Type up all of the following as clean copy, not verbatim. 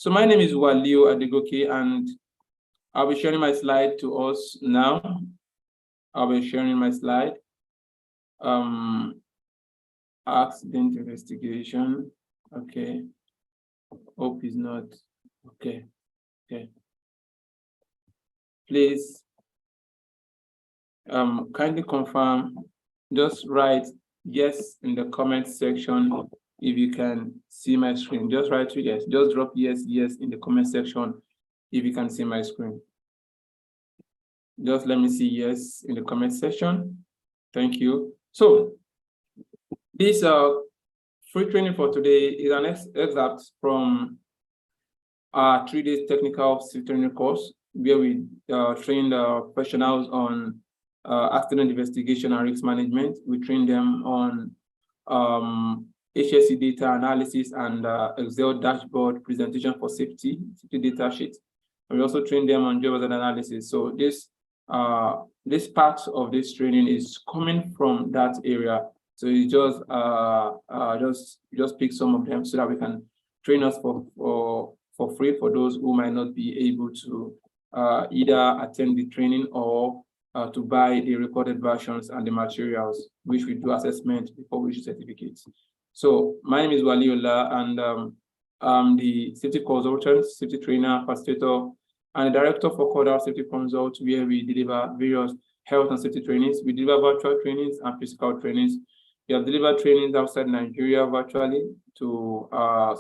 So my name is Walio Adegoke, and I'll be sharing my slide to us now. I'll be sharing my slide. Accident investigation. Okay. Hope is not. Okay. Okay. Please kindly confirm. Just write yes in the comment section if you can see my screen. Just write yes. Just drop yes in the comment section if you can see my screen. Just let me see yes in the comment section. Thank you. So this free training for today is an excerpt from our 3-day technical training course, where we trained professionals on accident investigation and risk management. We trained them on HSE data analysis and Excel dashboard presentation for safety data sheet. And we also trained them on job hazard analysis. So this part of this training is coming from that area. So you just pick some of them so that we can train us for free for those who might not be able to either attend the training or to buy the recorded versions and the materials, which we do assessment before we issue certificates. So my name is Waliola, and I'm the safety consultant, safety trainer, facilitator, and the director for Cordal Safety Consult, where we deliver various health and safety trainings. We deliver virtual trainings and physical trainings. We have delivered trainings outside Nigeria virtually to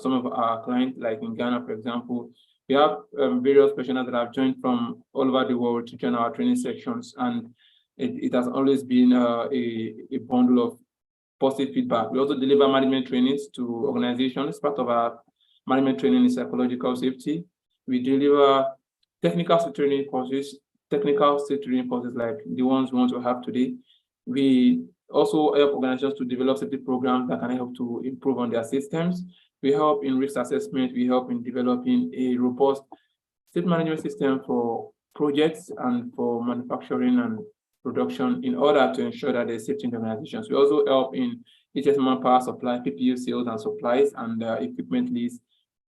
some of our clients, like in Ghana, for example. We have various professionals that have joined from all over the world to join our training sections, and it has always been a bundle of positive feedback. We also deliver management trainings to organizations. Part of our management training is psychological safety. We deliver technical safety training courses like the ones we want to have today. We also help organizations to develop safety programs that can help to improve on their systems. We help in risk assessment. We help in developing a robust safety management system for projects and for manufacturing and production in order to ensure that there's safety in the organizations. We also help in HSE power supply, PPE sales and supplies, and equipment lease,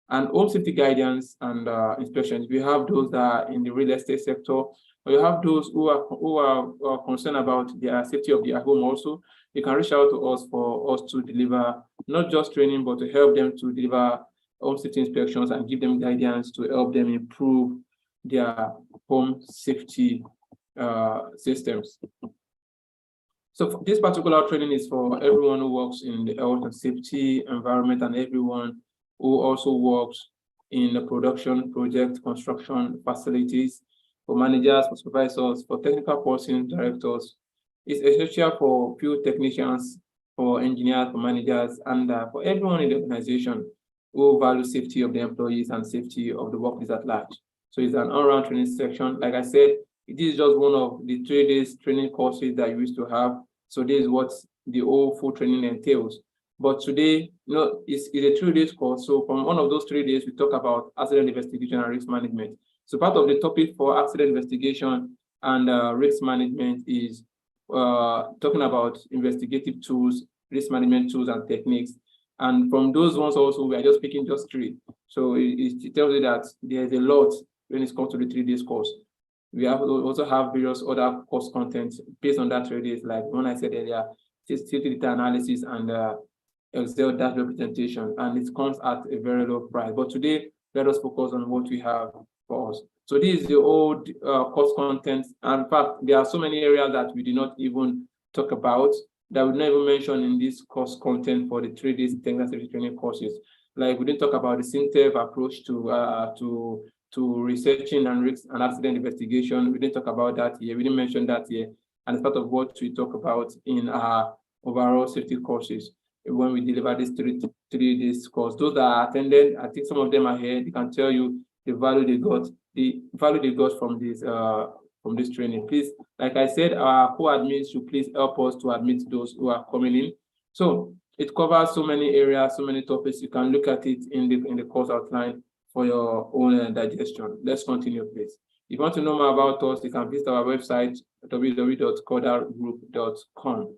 and home safety guidance and inspections. We have those that are in the real estate sector. We have those who are concerned about the safety of their home also. You can reach out to us for us to deliver not just training, but to help them to deliver home safety inspections and give them guidance to help them improve their home safety systems. So this particular training is for everyone who works in the health and safety environment and everyone who also works in the production, project, construction facilities, for managers, for supervisors, for technical person, directors. It's essential for field technicians, for engineers, for managers, and for everyone in the organization who value safety of the employees and safety of the workplace at large. So it's an all-round training section. Like I said, it is just one of the 3 days training courses that you used to have. So this is what the whole full training entails. But today, it's a 3 days course. So from one of those 3 days, we talk about accident investigation and risk management. So part of the topic for accident investigation and risk management is talking about investigative tools, risk management tools and techniques. And from those ones also, we are just picking just 3. So it tells you that there's a lot when it comes to the 3 days course. We also have various other course content based on that 3 days, like one I said earlier, safety data analysis and Excel data representation, and it comes at a very low price. But today, let us focus on what we have for us. So this is the old course content. And in fact, there are so many areas that we did not even talk about that we never mention in this course content for the 3 days technical safety training courses. Like we didn't talk about the SynTEV approach to researching and risk and accident investigation. We didn't talk about that here. We didn't mention that here. And it's part of what we talk about in our overall safety courses when we deliver this 3 days course. Those that are attended, I think some of them are here. They can tell you the value they got from this training. Please, like I said, our co-admins should please help us to admit those who are coming in. So it covers so many areas, so many topics. You can look at it in the course outline for your own digestion. Let's continue, please. If you want to know more about us, you can visit our website, www.cordalgroup.com.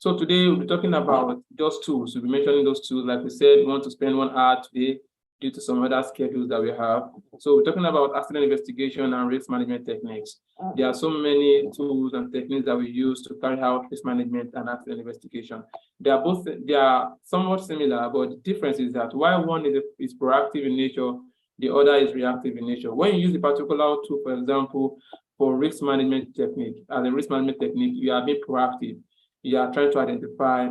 So today we'll be talking about those tools. We'll be mentioning those tools. Like we said, we want to spend 1 hour today due to some other schedules that we have. So we're talking about accident investigation and risk management techniques. There are so many tools and techniques that we use to carry out risk management and accident investigation. They are somewhat similar, but the difference is that while one is proactive in nature, the other is reactive in nature. When you use a particular tool, for example, for risk management technique, as a risk management technique, you are being proactive. You are trying to identify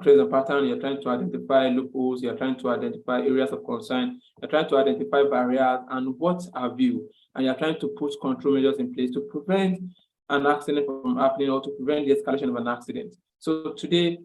trace and pattern, you're trying to identify loopholes, you're trying to identify areas of concern, you're trying to identify barriers and what have you, and you're trying to put control measures in place to prevent an accident from happening or to prevent the escalation of an accident. So today,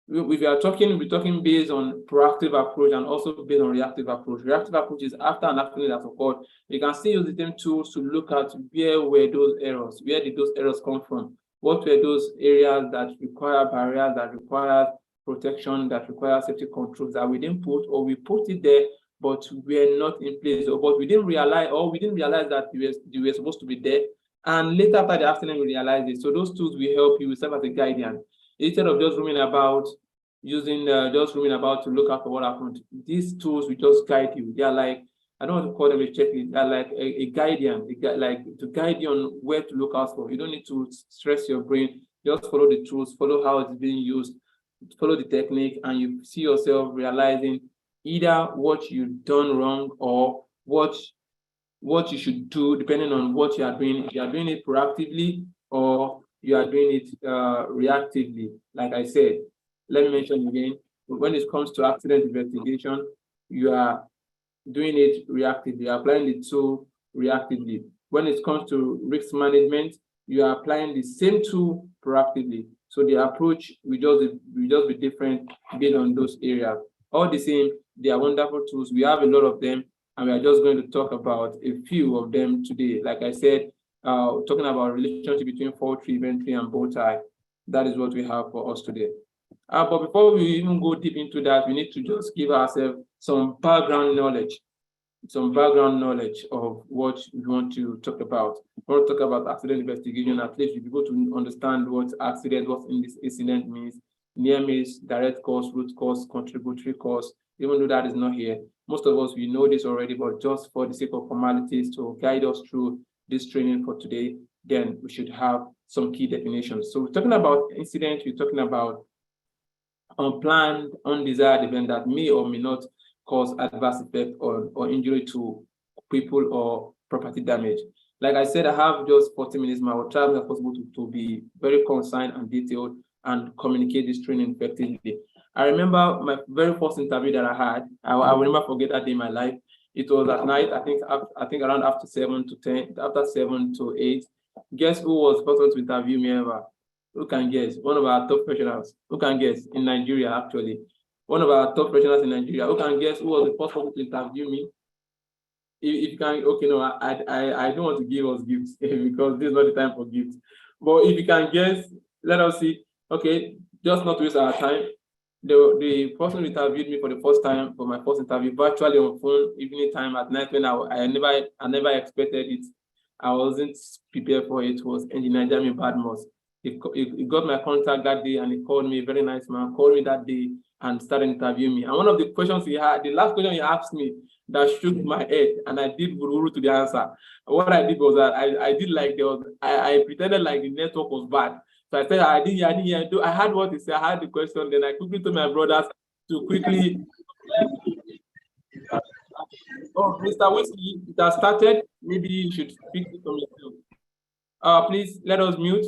we're talking based on proactive approach and also based on reactive approach. Reactive approach is after an accident has occurred, you can still use the same tools to look at where were those errors, where did those errors come from, what were those areas that require barriers, that require protection, that require safety controls that we didn't put, or we put it there, but we're not in place, or but we didn't realize that they were supposed to be there. And later after the accident, we realized it. So those tools will help you, will serve as a guardian. Instead of just roaming about, to look out for what happened, these tools will just guide you. They are like, I don't want to call them a checklist, they're like a guardian, like to guide you on where to look out for. You don't need to stress your brain, just follow the tools, follow how it's being used, follow the technique, and you see yourself realizing either what you've done wrong or what you should do, depending on what you are doing. If you are doing it proactively or you are doing it reactively. Like I said, let me mention again, when it comes to accident investigation, you are doing it reactively, applying the tool reactively. When it comes to risk management, you are applying the same tool proactively. So the approach will just be different based on those areas. All the same, they are wonderful tools. We have a lot of them, and we are just going to talk about a few of them today. Like I said, talking about relationship between fault tree, event tree, and bow tie. That is what we have for us today. But before we even go deep into that, we need to just give ourselves some background knowledge of what we want to talk about. We want to talk about accident investigation. At least you'll be able to understand what in this incident means, near miss, direct cause, root cause, contributory cause. Even though that is not here, most of us, we know this already, but just for the sake of formalities to guide us through this training for today, then we should have some key definitions. So we're talking about incident, we're talking about unplanned, undesired event that may or may not cause adverse effect or injury to people or property damage. Like I said, I have just 40 minutes. I will try as possible to be very concise and detailed and communicate this training effectively. I remember my very first interview that I had. I will never forget that day in my life. It was at night, I think around after 7 to 8. Guess who was the first one to interview me ever? Who can guess? One of our top professionals. Who can guess? In Nigeria, actually. One of our top professionals in Nigeria. Who can guess who was the first person to interview me? If you can, okay, no, I don't want to give us gifts because this is not the time for gifts. But if you can guess, let us see. Okay, just not waste our time. The person who interviewed me for the first time for my first interview, virtually on phone, evening time at night, when I never expected it. I wasn't prepared for it. Was Engineer Jamie Badmos. He got my contact that day and he called me, very nice man, called me that day and started interviewing me. And one of the questions he had, the last question he asked me that shook my head, and I did to the answer. What I did was that I did like I pretended like the network was bad. So I said, I didn't hear. I heard what he said, I heard the question, then I quickly told my brothers to quickly. Oh, Mr. Whiskey, it has started. Maybe you should speak to me too. Please let us mute.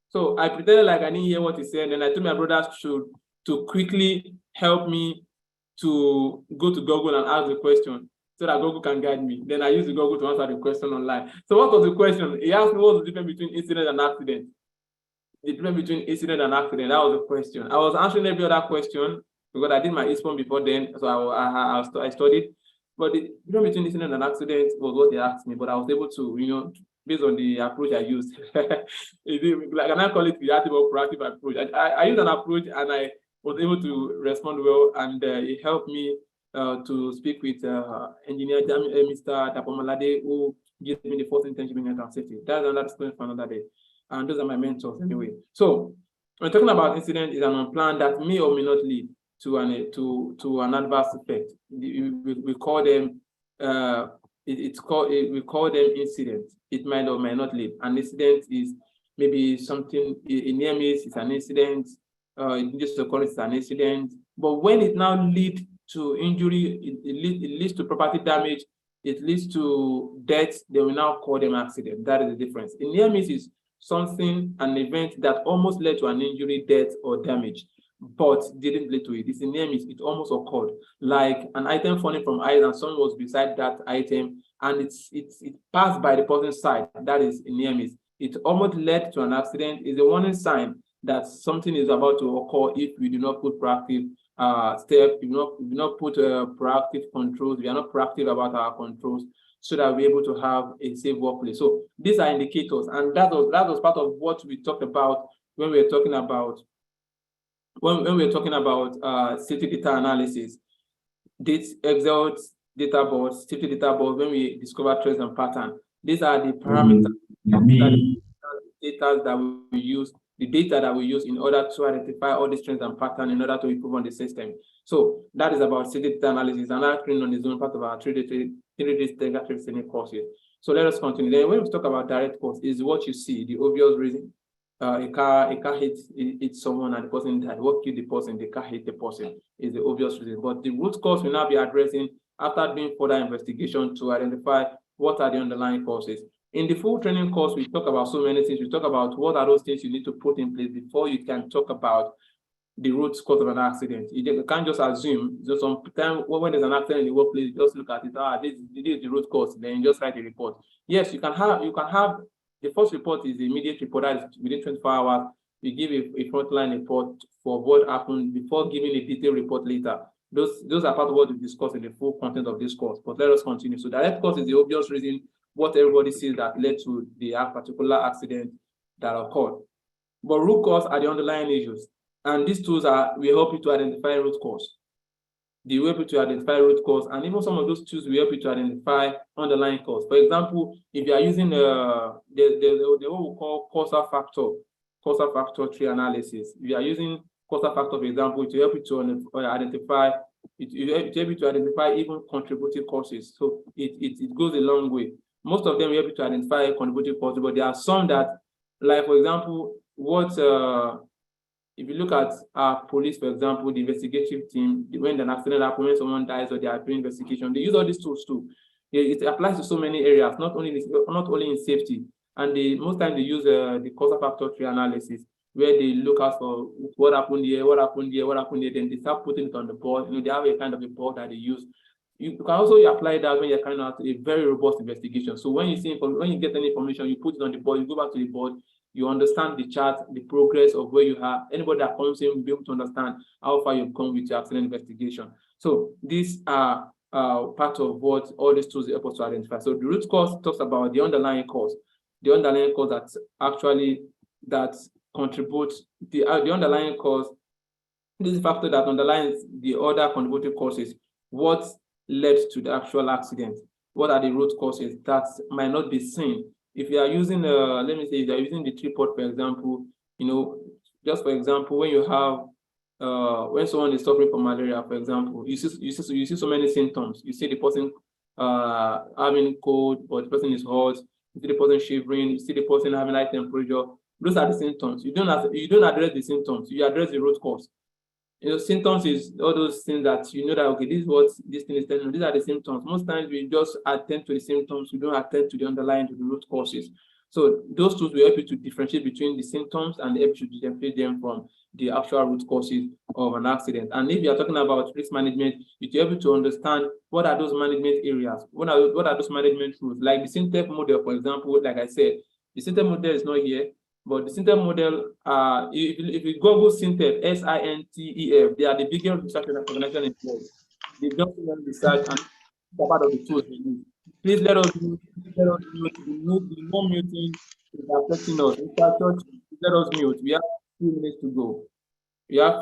So I pretended like I didn't hear what he said, and I told my brothers to quickly help me to go to Google and ask the question so that Google can guide me. Then I used the Google to answer the question online. So what was the question? He asked me what was the difference between incident and accident. The difference between incident and accident, that was the question. I was answering every other question because I did my ISPON before then, so I studied. But the difference between incident and accident was what they asked me, but I was able to, based on the approach I used. Like, can I call it reactive or proactive approach? I used an approach and I was able to respond well, and it helped me to speak with engineer Mr. Dapomalade, who gave me the first internship in health and safety. That's another story for another day. And those are my mentors anyway. So we're talking about incident is an unplanned that may or may not lead to an adverse effect. We call them we call them incidents. It might or might not lead. An incident is maybe something, a near miss is an incident, just occurrence is an incident. But when it now leads to injury, it leads to property damage, it leads to death, they will now call them accident. That is the difference. A near miss is something, an event that almost led to an injury, death, or damage, but didn't lead to it. It's a near miss, it almost occurred. Like an item falling from height and someone was beside that item and it passed by the person's side. That is a near miss. It almost led to an accident. Is a warning sign that something is about to occur if we do not put proactive steps, if we not put proactive controls, we are not proactive about our controls, so that we're able to have a safe workplace. So these are indicators, and that was part of what we talked about when we were talking about safety data analysis. This Excel data board, safety data board, when we discover trends and pattern, these are the parameters, data that we use, the data that we use in order to identify all these trends and patterns in order to improve on the system. So that is about safety data analysis, and that training on its own part of our 3D training courses. So let us continue. Then when we talk about direct cause, is what you see, the obvious reason. A car hits someone and the person died. What killed the person? The car hit the person is the obvious reason. But the root cause will now be addressing after doing further investigation to identify what are the underlying causes. In the full training course, we talk about so many things. We talk about what are those things you need to put in place before you can talk about the root cause of an accident. You can't just assume. So sometimes when there's an accident in the workplace, you just look at it. This is the root cause. Then you just write a report. Yes, you can have. The first report is the immediate report. That is within 24 hours. You give a frontline report for what happened before giving a detailed report later. Those are part of what we discuss in the full content of this course. But let us continue. So direct cause is the obvious reason, what everybody sees that led to the particular accident that occurred. But root cause are the underlying issues. And these tools will help you to identify root cause. They will help you to identify root cause, and even some of those tools will help you to identify underlying cause. For example, if you are using the what we call causal factor tree analysis, if you are using causal factor, for example, it will help you to identify. It will help you to identify even contributing causes. So it goes a long way. Most of them will help you to identify contributing causes, but there are some that, like for example, if you look at police, for example, the investigative team, when an accident happens, when someone dies or they are doing investigation, they use all these tools too. It applies to so many areas, not only in safety. And most times they use the causal factor tree analysis, where they look out for what happened here, what happened here, what happened here. Then they start putting it on the board. They have a kind of a board that they use. You can also apply that when you're carrying out a very robust investigation. So when you get any information, you put it on the board, you go back to the board, you understand the chart, the progress of where you are. Anybody that comes in will be able to understand how far you've come with your accident investigation. So these are part of what all these tools help us to identify. So the root cause talks about the underlying cause that contributes, the underlying cause, this factor that underlines the other contributing causes. What led to the actual accident? What are the root causes that might not be seen? If you are using, let me say, if you are using the tripod, for example, just for example, when you have, when someone is suffering from malaria, for example, you see so many symptoms. You see the person having cold, but the person is hot. You see the person shivering. You see the person having high temperature. Those are the symptoms. You don't address the symptoms. You address the root cause. Symptoms is all those things that that, okay, this is what this thing is telling you. These are the symptoms. Most times we just attend to the symptoms. We don't attend to the underlying, to the root causes. So those tools will help you to differentiate between the symptoms and help you to differentiate them from the actual root causes of an accident. And if you are talking about risk management, it will help you to understand what are those management areas, what are those management rules. Like the Syntef model, for example, like I said, the Syntef model is not here. But the Syntef model, if you Google Syntef, SINTEF, they are the biggest research organization in the world. They just do research and part of the tools they use. Please let us know the more muting is affecting us. Let us mute. We have 2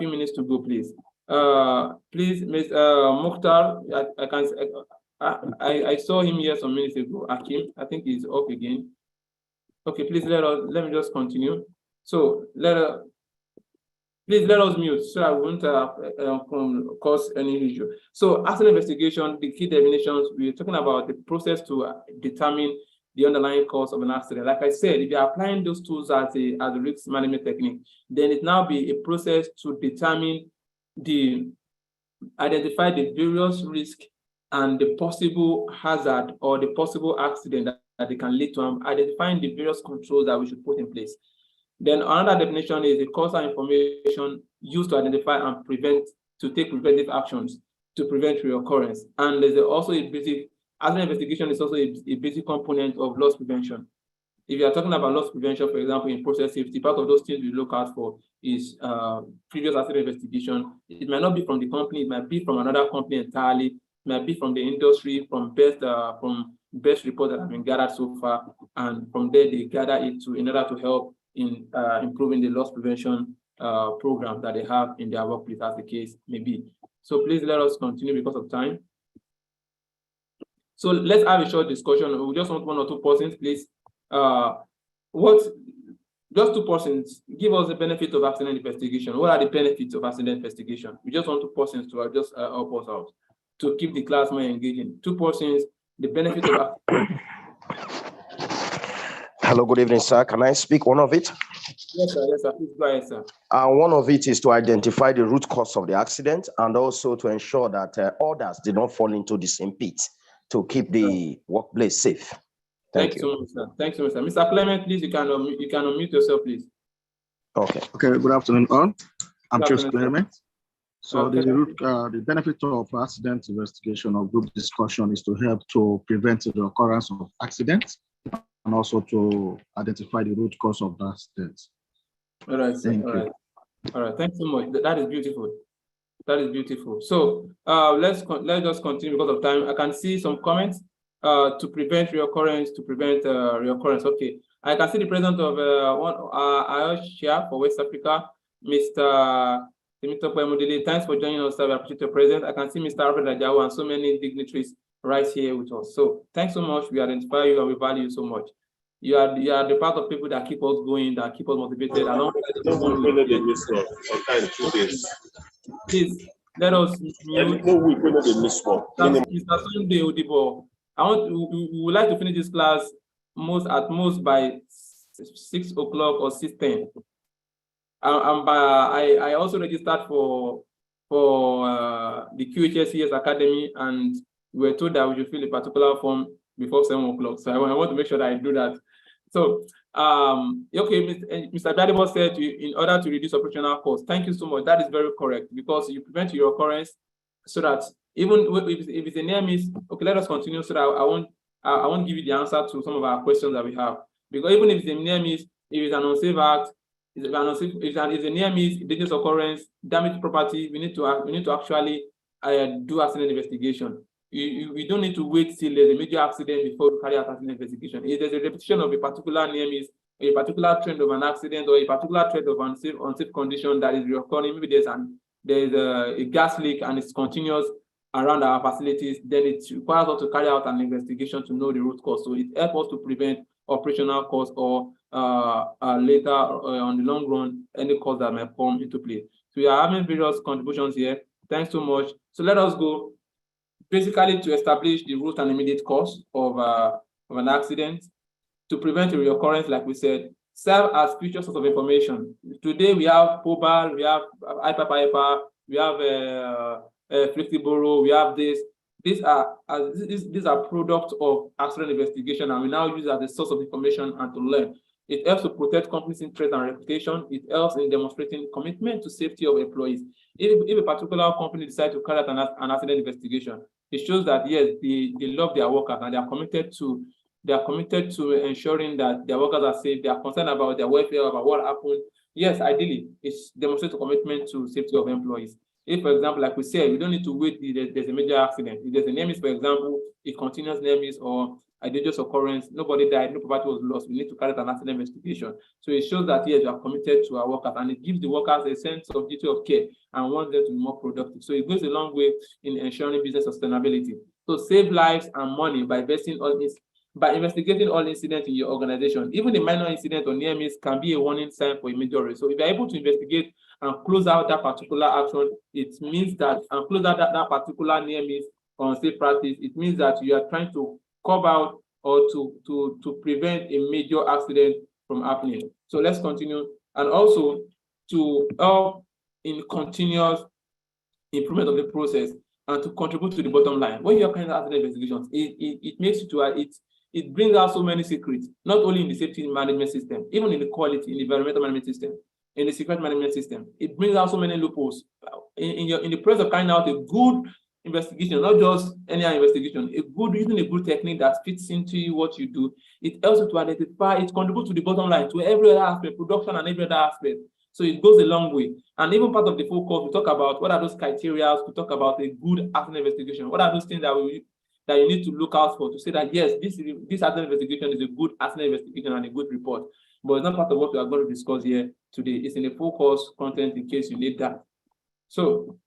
minutes to go. Please. Please, Ms. Mukhtar, I saw him here some minutes ago. Akim, I think he's up again. Okay, please let me just continue. So Please let us mute so I won't cause any issue. So, accident investigation, the key definitions, we're talking about the process to determine the underlying cause of an accident. Like I said, if you're applying those tools as a risk management technique, then it now be a process to determine identify the various risks and the possible hazard or the possible accident that they can lead to, identifying the various controls that we should put in place. Then another definition is the causal information used to identify and take preventive actions to prevent reoccurrence. And there's also a basic, accident investigation is also a basic component of loss prevention. If you are talking about loss prevention, for example, in process safety, part of those things we look out for is previous accident investigation. It might not be from the company, it might be from another company entirely, it might be from the industry, from best reports that have been gathered so far, and from there they gather it in order to help in improving the loss prevention program that they have in their workplace, as the case may be. So please let us continue because of time. So let's have a short discussion. We just want 1 or 2 persons, please. Just 2 persons, give us the benefit of accident investigation. What are the benefits of accident investigation? We just want 2 persons to just help us out to keep the class more engaging. 2 persons, the benefit of accident. Hello, good evening, sir. Can I speak one of it? Yes, sir. Yes, sir. Please go ahead, sir. One of it is to identify the root cause of the accident and also to ensure that others did not fall into the same pit to keep the workplace safe. Thank you so much, sir. Thanks so much, sir. Mr. Clement, please, you can unmute yourself, please. Okay. Okay. Good afternoon, all. I'm Joseph Clement. So the benefit of accident investigation or group discussion is to help to prevent the occurrence of accidents and also to identify the root cause of the accidents. All right, sir. All right. All right. Thanks so much. That is beautiful. That is beautiful. So let's just continue because of time. I can see some comments. To prevent reoccurrence, reoccurrence. Okay, I can see the president of IOSHA for West Africa, Mr. Temitope Modele. Thanks for joining us, sir. We appreciate your presence. I can see Mr. Albert Rajawa and so many dignitaries right here with us. So thanks so much. We identify you and we value you so much. You are the part of people that keep us going, that keep us motivated. Please let us. Mr. Sunday Odibo. We would like to finish this class at most by 6 o'clock or 6:10. I also registered for the QHSCS Academy, and we were told that we should fill a particular form before 7 o'clock. So I want to make sure that I do that. So okay, Mr. Badibo said in order to reduce operational costs. Thank you so much. That is very correct, because you prevent your occurrence so that even if it's a near miss, okay, let us continue so that I won't give you the answer to some of our questions that we have. Because even if it's a near miss, if it's an unsafe act, if it's a near miss, dangerous occurrence, damaged property, we need to actually do accident investigation. We don't need to wait till there's a major accident before we carry out accident investigation. If there's a repetition of a particular near miss, a particular trend of an accident, or a particular trend of unsafe condition that is recurring, maybe there's a gas leak and it's continuous around our facilities, then it requires us to carry out an investigation to know the root cause. So it helps us to prevent operational costs or later on the long run, any cost that might come into play. So we are having various contributions here. Thanks so much. So let us go basically to establish the root and immediate cause of an accident, to prevent a reoccurrence, like we said, serve as future source of information. Today we have POBAL, we have IPAPA, we have Flexiboro, we have this. These are products of accident investigation, and we now use as a source of information and to learn. It helps to protect companies' interest and reputation. It helps in demonstrating commitment to safety of employees. If a particular company decides to carry out an accident investigation, it shows that yes, they love their workers and they are committed to ensuring that their workers are safe. They are concerned about their welfare, about what happened. Yes, ideally, it demonstrates a commitment to safety of employees. If, for example, like we said, we don't need to wait till there's a major accident. If there's a near miss, for example, a continuous near miss or a dangerous occurrence, nobody died, no property was lost, we need to carry out an accident investigation. So it shows that, yes, we are committed to our workers, and it gives the workers a sense of duty of care and wants them to be more productive. So it goes a long way in ensuring business sustainability. So save lives and money by investing all this by investigating all incidents in your organization. Even a minor incident or near miss can be a warning sign for a major risk. So if you're able to investigate and close out that particular action, it means that, and close out that particular near miss or unsafe practice, it means that you are trying to cover out or to prevent a major accident from happening. So let's continue. And also to help in continuous improvement of the process and to contribute to the bottom line. When you're carrying out accident investigations, it makes you to it brings out so many secrets, not only in the safety management system, even in the quality, in the environmental management system, in the security management system. It brings out so many loopholes. In the process of carrying out a good investigation, not just any investigation, using a good technique that fits into what you do, it helps you to identify, it contributes to the bottom line, to every other aspect, production and every other aspect. So it goes a long way. And even part of the full course, we talk about what are those criteria to talk about a good accident investigation. What are those things that you need to look out for to say that, yes, this accident investigation is a good accident investigation and a good report. But it's not part of what we are going to discuss here today. It's in the full course content in case you need that. So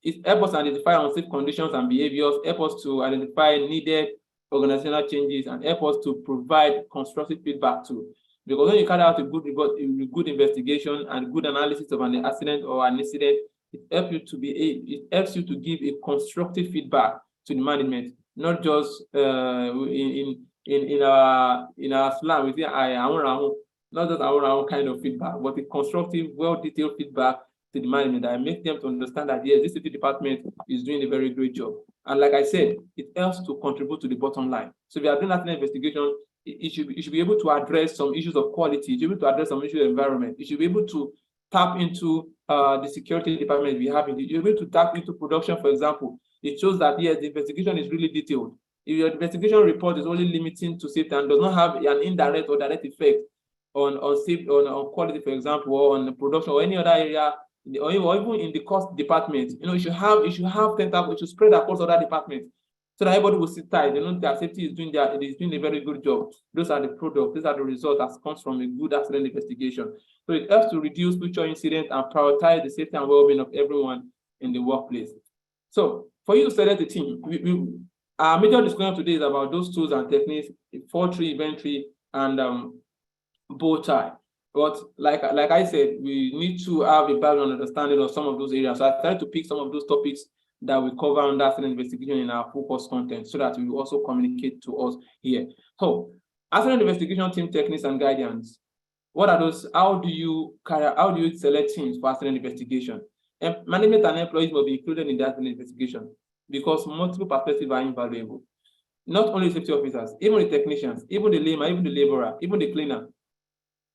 it helps us identify unsafe conditions and behaviors, help us to identify needed organizational changes, and help us to provide constructive feedback too. Because when you carry out a good investigation and good analysis of an accident or an incident, it helps you to give a constructive feedback to the management, not just in our slang we say not just our own kind of feedback, but a constructive, well-detailed feedback to the management that makes them to understand that yes, this safety department is doing a very great job. And like I said, it helps to contribute to the bottom line. So if you are doing that investigation, it should be able to address some issues of quality, it should be able to address some issues of environment, it should be able to tap into the security department we have, you should be able to tap into production, for example. It shows that yes, the investigation is really detailed. If your investigation report is only limiting to safety and does not have an indirect or direct effect on safety, on quality, for example, or on the production or any other area, or even in the cost department, you should have tentacles, it should spread across other departments, so that everybody will sit tight. They know that safety is doing a very good job. Those are the products, these are the results that comes from a good accident investigation. So it helps to reduce future incidents and prioritize the safety and well-being of everyone in the workplace. So for you to select a team, our major discussion today is about those tools and techniques, fall tree, event tree, and bow tie. But like I said, we need to have a background understanding of some of those areas. So I tried to pick some of those topics that we cover under accident investigation in our full course content, so that we will also communicate to us here. So accident investigation team techniques and guidance. What are those? How do you select teams for accident investigation? And management and employees will be included in the accident investigation because multiple perspectives are invaluable. Not only safety officers, even the technicians, even the layman, even the laborer, even the cleaner,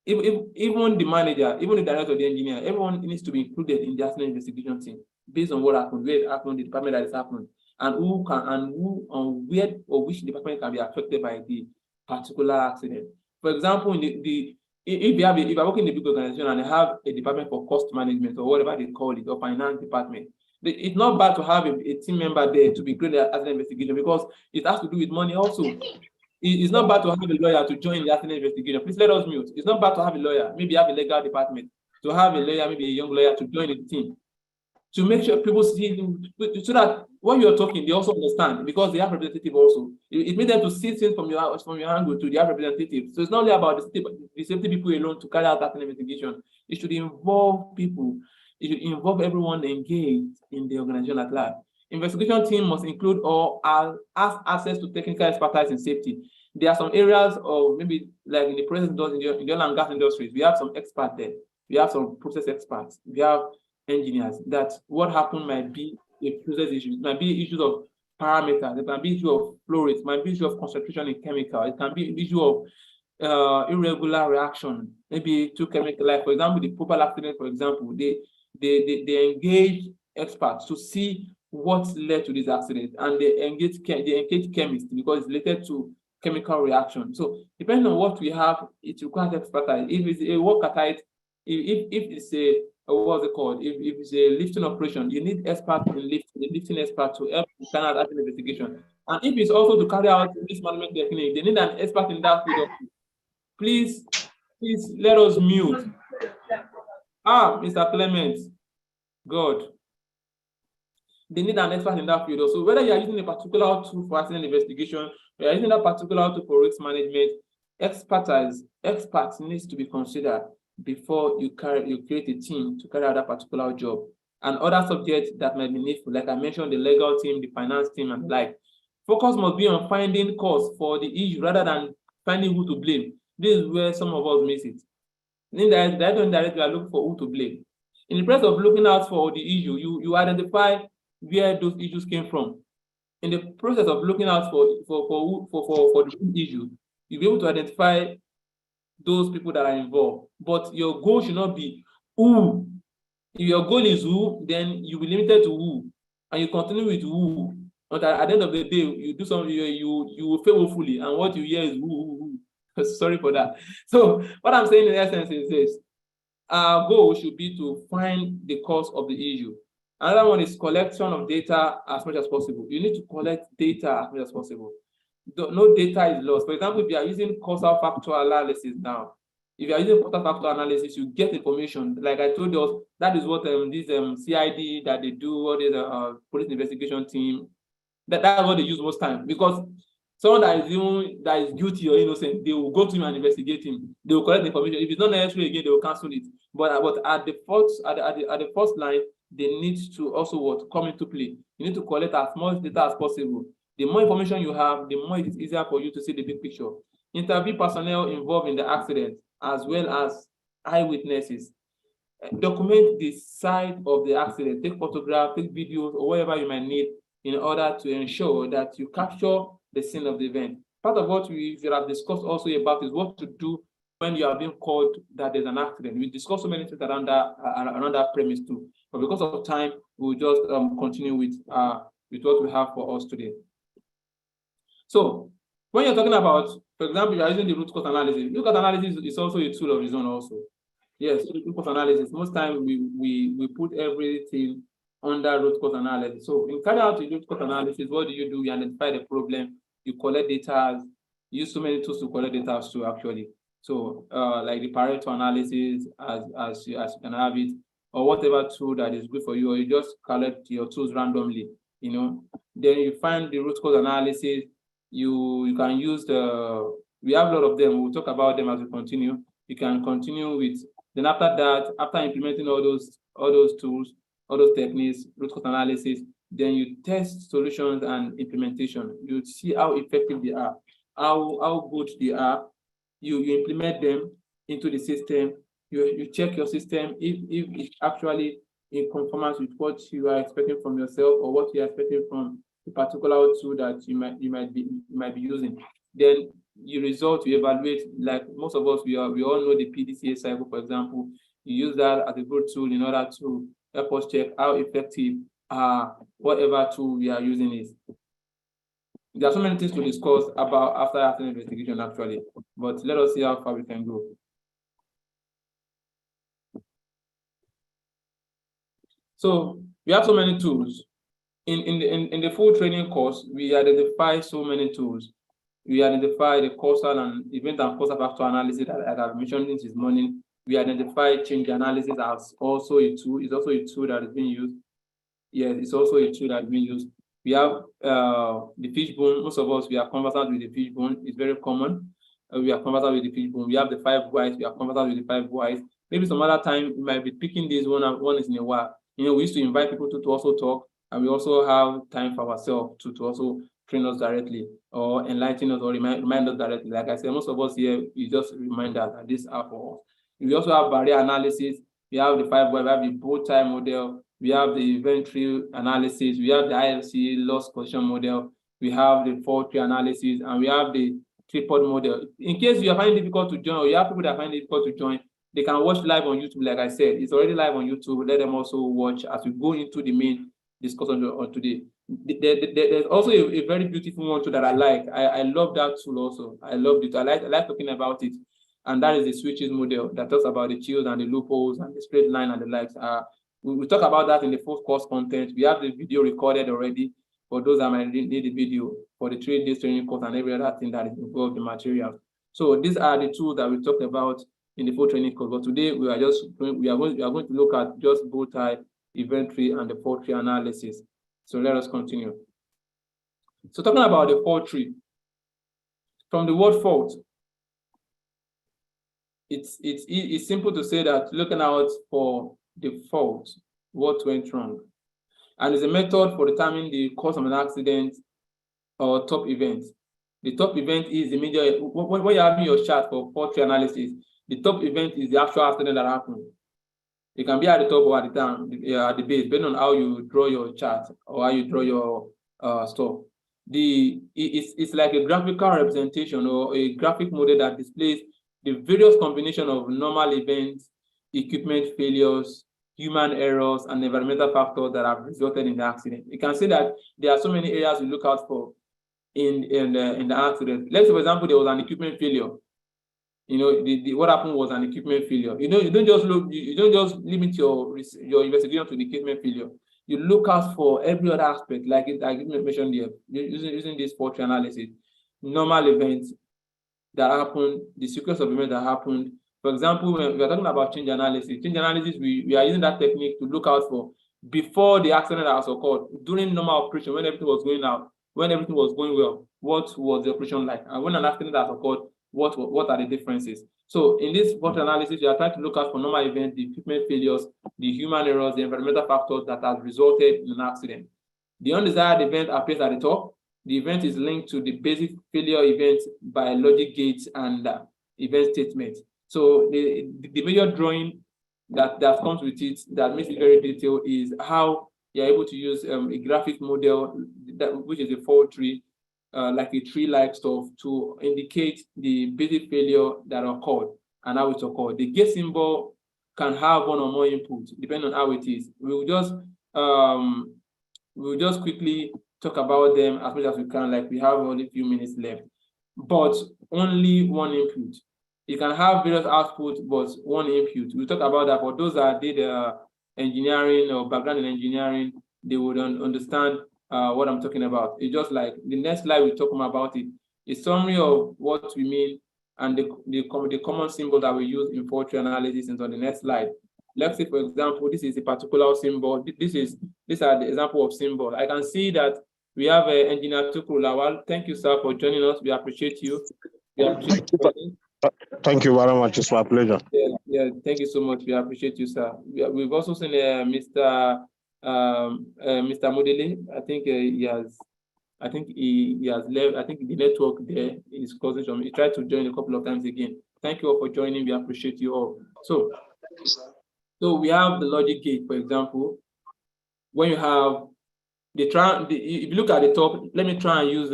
even the manager, even the director, the engineer, everyone needs to be included in the accident investigation team based on what happened, where it happened, the department that is happening, and where or which department can be affected by the particular accident. For example, if I work in a big organization and I have a department for cost management or whatever they call it, or finance department, it's not bad to have a team member there to be good at accident investigation because it has to do with money also. It's not bad to have a lawyer to join the accident investigation. Please let us mute. It's not bad to have a lawyer, maybe have a legal department, to have a lawyer, maybe a young lawyer to join the team, to make sure people see, so that when you're talking, they also understand because they have representative also. It made them to see things from your angle to the representative. So it's not only about the safety people alone to carry out that investigation. It should involve people. It should involve everyone engaged in the organization at large. Investigation team must include or have access to technical expertise in safety. There are some areas of maybe like in the process industry, in the oil and gas industries, we have some experts there. We have some process experts. We have engineers that what happened might be a process issue. It might be issues of parameters. It might be issue of flow rates. It might be issue of concentration in chemical. It can be an issue of irregular reaction. Maybe to chemical, like for example, the Popal accident, for example, they engage experts to see what led to this accident, and they engage chemists because it's related to chemical reaction. So depending on what we have, it requires expertise. If it's a work at it, if it's a what's it called? If it's a lifting operation, you need experts in lifting expert to help carry out that investigation. And if it's also to carry out this management technique, they need an expert in that field. Please let us mute. Mr. Clement, God. They need an expert in that field. So whether you are using a particular tool for accident investigation We are using that particular tool for risk management. Experts needs to be considered before you create a team to carry out that particular job. And other subjects that might be needful, like I mentioned, the legal team, the finance team, and the like. Focus must be on finding cause for the issue rather than finding who to blame. This is where some of us miss it. Indirectly, we are looking for who to blame. In the process of looking out for the issue, you identify where those issues came from. In the process of looking out for the issue, you'll be able to identify those people that are involved. But your goal should not be who. If your goal is who, then you will be limited to who, and you continue with who. But at the end of the day, you do something, you will fail woefully, and what you hear is who. Sorry for that. So what I'm saying in essence is this: our goal should be to find the cause of the issue. Another one is collection of data as much as possible. You need to collect data as much as possible. No data is lost. For example, if you are using causal factor analysis now, if you are using causal factor analysis, you get information. Like I told you, that is what this CID that they do, or this police investigation team, that's what they use most time. Because someone that is guilty or innocent, they will go to him and investigate him. They will collect the information. If it's not necessary again, they will cancel it. But at the first line, they need to also come into play. You need to collect as much data as possible. The more information you have, the more it is easier for you to see the big picture. Interview personnel involved in the accident, as well as eyewitnesses. Document the site of the accident. Take photographs, take videos, or whatever you might need in order to ensure that you capture the scene of the event. Part of what we have discussed also about is what to do when you are being called that there's an accident. We discussed so many things around that premise too. But because of time, we'll just continue with what we have for us today. So when you're talking about, for example, you are using the root cause analysis. Root cause analysis is also a tool of its own also. Yes, root cause analysis. Most times we put everything under root cause analysis. So in carrying out the root cause analysis, what do? You identify the problem, you collect data, use so many tools to collect data too, actually. So like the Pareto analysis, as you can have it, or whatever tool that is good for you, or you just collect your tools randomly, Then you find the root cause analysis. You can use we have a lot of them. We'll talk about them as we continue. You can continue with, then after that, after implementing all those tools, all those techniques, root cause analysis, then you test solutions and implementation. You see how effective they are, how good they are. You implement them into the system. You check your system if it's actually in conformance with what you are expecting from yourself or what you are expecting from the particular tool that you might be using. Then you evaluate. Like most of us, we all know the PDCA cycle, for example. You use that as a good tool in order to help us check how effective whatever tool we are using is. There are so many things to discuss about after investigation, actually, but let us see how far we can go. So we have so many tools. In the full training course, we identify so many tools. We identify the causal and event and causal factor analysis that I've mentioned this morning. We identify change analysis as also a tool. It's also a tool that is being used. Yes, it's also a tool that is being used. We have the fishbone. Most of us, we are conversant with the fishbone. It's very common. We are conversant with the fishbone. We have the 5 whys. We are conversant with the 5 whys. Maybe some other time we might be picking this one is in a while. We used to invite people to also talk, and we also have time for ourselves to also train us directly or enlighten us or remind us directly. Like I said, most of us here, we just remind us that this are for us. We also have barrier analysis. We have the 5 why. We have the bow tie model. We have the inventory analysis. We have the IFC loss position model. We have the fault tree analysis, and we have the tripod model. In case you are finding it difficult to join, or you have people that find it difficult to join, they can watch live on YouTube. Like I said, it's already live on YouTube. Let them also watch as we go into the main discussion on today. There's also a very beautiful one too that I like. I love that tool also. I love it. I like talking about it. And that is the switches model that talks about the chills and the loopholes and the straight line and the likes. We talk about that in the full course content. We have the video recorded already for those that might need the video for the 3 days training course and every other thing that is involved in the material. So these are the tools that we talked about in the full training course. But today we are going to look at just bow tie, inventory, and the fault tree analysis. So let us continue. So talking about the fault tree, from the word fault, it's simple to say that looking out for the fault, what went wrong. And it's a method for determining the cause of an accident or top event. The top event is the major, when you're having your chart for fault tree analysis, the top event is the actual accident that happened. It can be at the top or at the down, at the base, depending on how you draw your chart or how you draw your stuff. It's like a graphical representation or a graphic model that displays the various combination of normal events, equipment failures, human errors, and environmental factors that have resulted in the accident. You can see that there are so many areas you look out for in the accident. Let's say, for example, there was an equipment failure. You know, what happened was an equipment failure. You know, you don't just limit your investigation to the equipment failure. You look out for every other aspect, like I mentioned here, using this fault tree analysis, normal events that happened, the sequence of events that happened. For example, when we are talking about change analysis, we are using that technique to look out for before the accident has occurred, during normal operation, when everything was going out, when everything was going well, what was the operation like? And when an accident has occurred, what are the differences? So in this fault analysis, we are trying to look out for normal events, the equipment failures, the human errors, the environmental factors that have resulted in an accident. The undesired event appears at the top. The event is linked to the basic failure event by logic gates and event statements. So the major drawing that comes with it that makes it very detailed is how you're able to use a graphic model which is a fault tree, like a tree-like stuff, to indicate the basic failure that occurred and how it occurred. The gate symbol can have one or more inputs depending on how it is. We'll just quickly talk about them as much as we can, like we have only a few minutes left, but only one input. You can have various outputs, but one input. We'll talk about that. For those that did engineering or background in engineering, they would understand what I'm talking about. It's just like the next slide we're talking about it. A summary of what we mean and the common symbol that we use in fault tree analysis is on the next slide. Let's say, for example, this is a particular symbol. These are the example of symbol. I can see that we have Engineer Tukur Lawal. Thank you, sir, for joining us. We appreciate you. Thank you very much. It's my pleasure. Yeah, thank you so much. We appreciate you, sir. We've also seen Mr. Modele. I think he has left. I think the network there is causing some. He tried to join a couple of times again. Thank you all for joining. We appreciate you all. So we have the logic gate, for example. When you have if you look at the top, let me try and use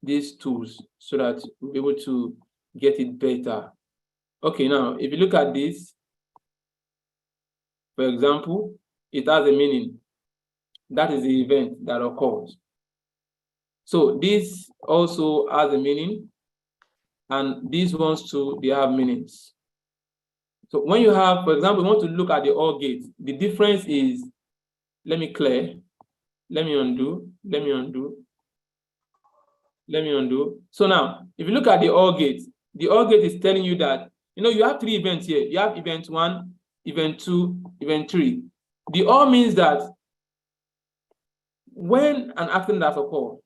these tools so that we'll be able to get it better. Okay, now if you look at this, for example, it has a meaning. That is the event that occurs. So this also has a meaning, and these ones too, they have meanings. So when you have, for example, we want to look at the OR gate, the difference is, let me clear, let me undo. So now, if you look at the OR gate is telling you that, you have three events here. You have event 1, event 2, event 3. The OR means that when an accident has occurred,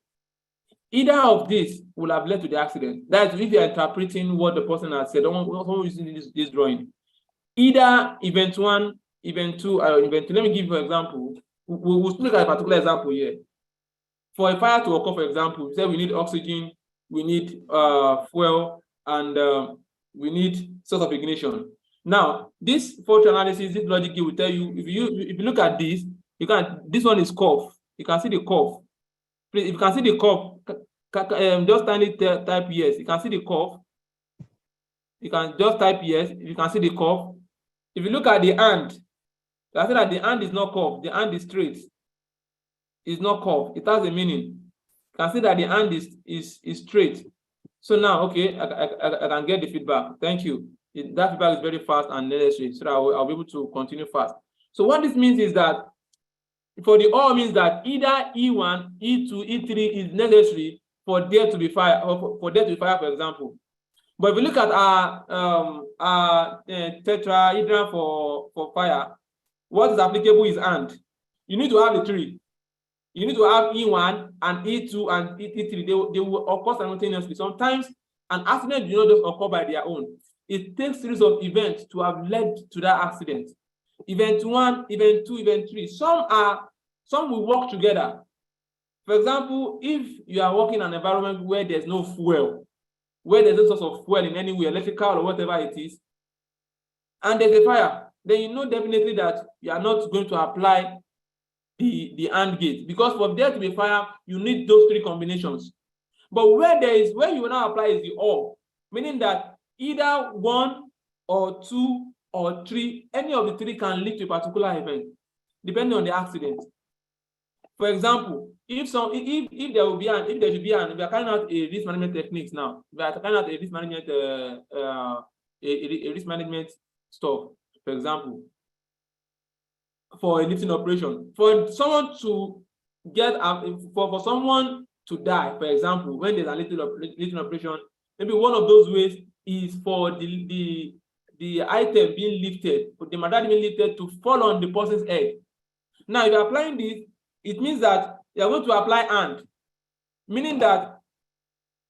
either of these will have led to the accident. That's if you're interpreting what the person has said, someone using this drawing. Either event 1, event 2, or event 3. Let me give you an example. We'll look at a particular example here. For a fire to occur, for example, we say we need oxygen, we need fuel, and we need source of ignition. Now, this fault analysis, this logic will tell you, if you look at this, this one is curve. You can see the curve. Please, if you can see the curve, just type yes. You can see the curve. You can just type yes. If you can see the curve. If you look at the hand, I say that the hand is not curved. The hand is straight. It's not curved. It has a meaning. You can see that the hand is straight. So now, okay, I can get the feedback. Thank you. That feedback is very fast and necessary, so that I'll be able to continue fast. So what this means is that for the OR means that either E1, E2, E3 is necessary for there to be fire, or for there to be fire, for example. But if we look at our tetrahedron for fire, what is applicable is and. You need to have the 3. You need to have E1 and E2 and E3. They will occur simultaneously. Sometimes an accident do not just occur by their own. It takes series of events to have led to that accident. Event 1, event 2, event 3. Some will work together. For example, if you are working in an environment where there's no fuel, where there's no source of fuel in any way, electrical or whatever it is, and there's a fire, then you know definitely that you are not going to apply the AND gate, because for there to be fire, you need those three combinations. But where you will now apply is the OR, meaning that either 1 or 2 or 3, any of the three can lead to a particular event, depending on the accident. For example, if there should be we are carrying out a risk management techniques now. We are carrying out a risk management a risk management stuff. For example, for a lifting operation, for someone to get for someone to die, for example, when there's a lifting operation, maybe one of those ways is for the item being lifted, the material being lifted to fall on the person's head. Now, if you're applying this, it means that you're going to apply AND, meaning that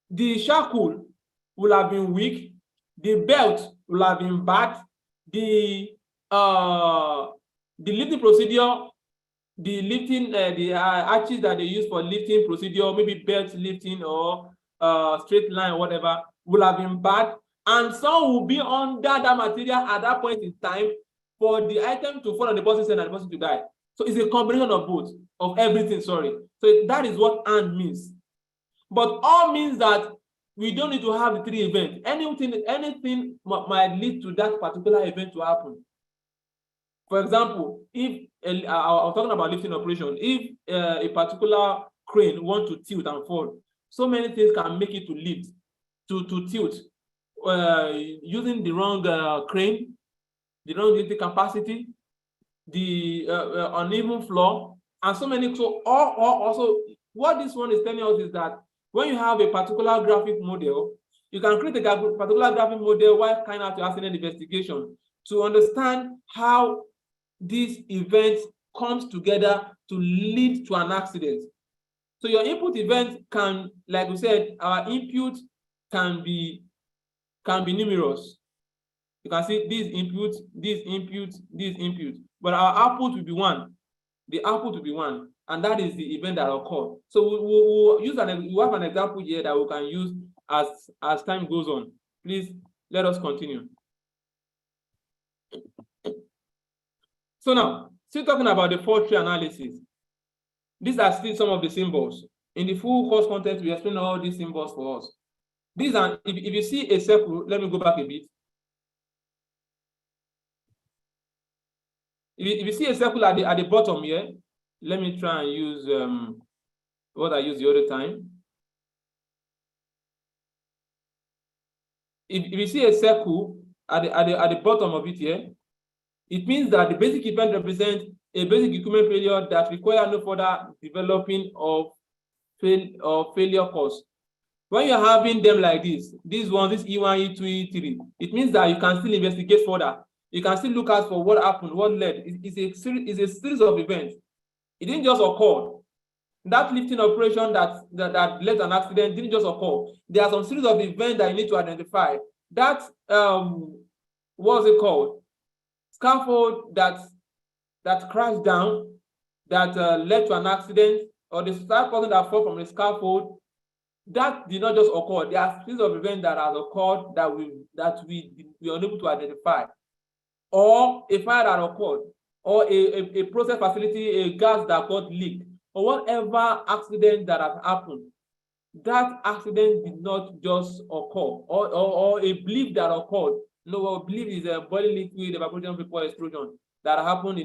the shackle will have been weak, the belt will have been bad, the lifting procedure, the arches that they use for lifting procedure, maybe belt lifting or straight line or whatever, will have been bad, and some will be under that material at that point in time for the item to fall on the person's head and the person to die. So it's a combination of both, of everything, sorry. So that is what AND means. But all means that we don't need to have the three events. Anything might lead to that particular event to happen. For example, if I was talking about lifting operation, if a particular crane wants to tilt and fall, so many things can make it to lift, to tilt, using the wrong crane, the wrong lifting capacity, the uneven floor, and so many. So also what this one is telling us is that when you have a particular graphic model, you can create a particular graphic model while carrying out your accident investigation to understand how this event comes together to lead to an accident. So your input event can, like we said, our input can be numerous. You can see this input, this input, this input, but our output will be one. The output will be one, and that is the event that occurred. So we'll have an example here that we can use as time goes on. Please let us continue. So now, still talking about the fault tree analysis. These are still some of the symbols. In the full course content, we explain all these symbols for us. These are, if you see a circle, let me go back a bit. If you see a circle at the bottom here, let me try and use what I used the other time. If you see a circle at the bottom of it here, it means that the basic event represents a basic equipment failure that requires no further developing of failure cause. When you're having them like this, these ones, this E1, E2, E3, it means that you can still investigate further. You can still look out for what happened, what led. It's a series of events. It didn't just occur. That lifting operation that led to an accident didn't just occur. There are some series of events that you need to identify. That, what's it called? Scaffold that crashed down, that led to an accident, or the person that fell from the scaffold, that did not just occur. There are series of events that have occurred that we are unable to identify, or a fire that occurred, or a process facility, a gas that got leaked, or whatever accident that has happened. That accident did not just occur, or a blip that occurred. No, a blip is a boiling liquid evaporation vapor explosion that happened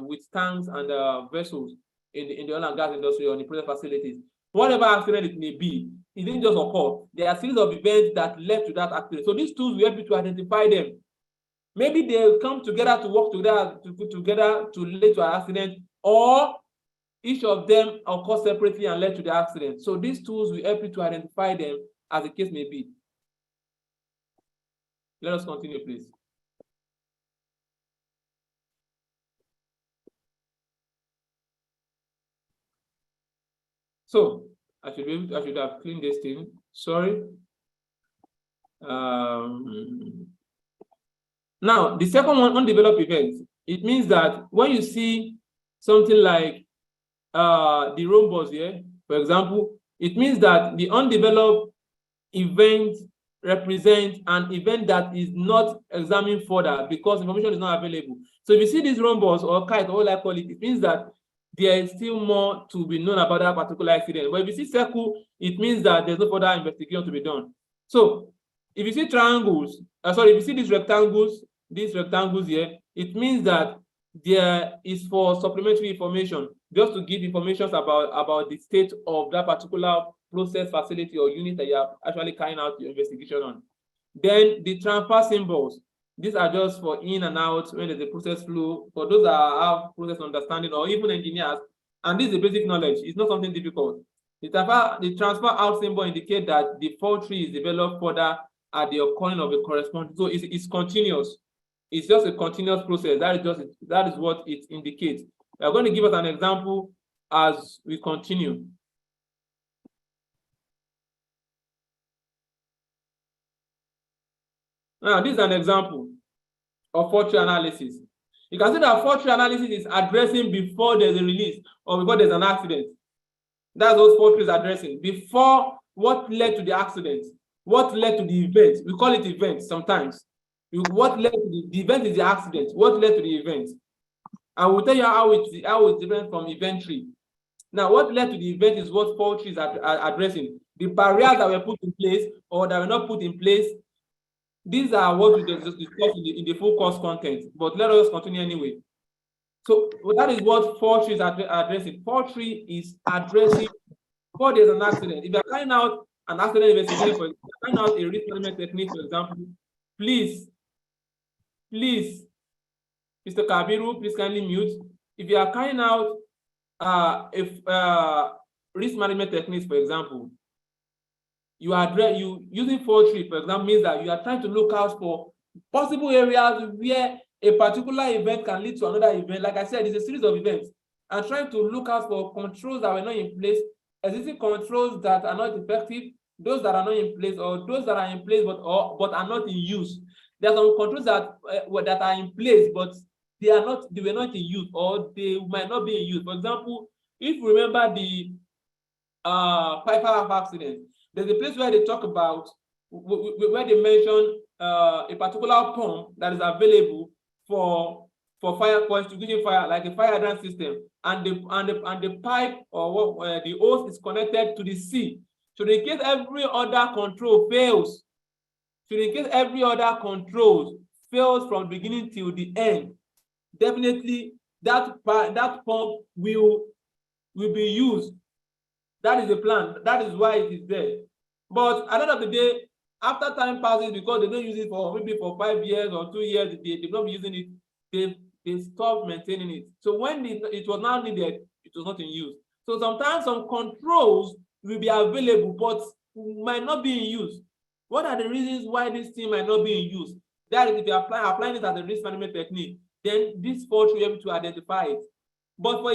with tanks and vessels in the oil and gas industry or in the process facilities. Whatever accident it may be, it didn't just occur. There are a series of events that led to that accident. So these tools will help you to identify them. Maybe they'll come together to work together to put together to lead to an accident, or each of them occur separately and led to the accident. So these tools will help you to identify them as the case may be. Let us continue, please. So I should have cleaned this thing. Sorry. Now, the second one, undeveloped events. It means that when you see something like the rhombus here, for example, it means that the undeveloped event represents an event that is not examined further because information is not available. So if you see this rhombus or kite, or what I call it, it means that there is still more to be known about that particular accident. But if you see circle, it means that there's no further investigation to be done. So if you see triangles, if you see these rectangles here, it means that there is for supplementary information, just to give information about the state of that particular process, facility, or unit that you are actually carrying out your investigation on. Then the transfer symbols, these are just for in and out when there's a process flow, for those that have process understanding or even engineers, and this is the basic knowledge. It's not something difficult. The transfer out symbol indicates that the fault tree is developed further at the occurring of a corresponding. So it's continuous. It's just a continuous process. That is what it indicates. We are going to give us an example as we continue. Now, this is an example of fault tree analysis. You can see that fault tree analysis is addressing before there's a release or before there's an accident. That's what fault tree is addressing. Before what led to the accident, what led to the event. We call it event sometimes. What led to the event is the accident. What led to the event? I will tell you how it's different from event tree. Now, what led to the event is what fault tree is addressing. The barriers that were put in place or that were not put in place. These are what we just discussed in the full course content, but let us continue anyway. So that is what fault tree is addressing. Fault tree is addressing before there's an accident. If you're carrying out an accident investigation, for example, carrying out a risk management technique, for example, please, Mr. Kabiru, please kindly mute. If you are carrying out risk management techniques, for example, using fault tree, for example, means that you are trying to look out for possible areas where a particular event can lead to another event. Like I said, it's a series of events, and trying to look out for controls that were not in place, existing controls that are not effective, those that are not in place, or those that are in place but are not in use. There are some controls that are in place, but they were not in use, or they might not be in use. For example, if you remember the Piper accident, there's a place where they talk about, where they mention a particular pump that is available for extinguishing fire, like a fire hydrant system, and the pipe or the hose is connected to the sea. So in case every other control fails, from beginning till the end, definitely that pump will be used. That is the plan. That is why it is there. But at the end of the day, after time passes, because they don't use it for maybe for 5 years or 2 years, they don't be using it, they stop maintaining it. So when it was now needed, it was not in use. So sometimes some controls will be available, but might not be in use. What are the reasons why this thing might not be in use? That is, if you applying it as a risk management technique, then this fault will be able to identify it. But for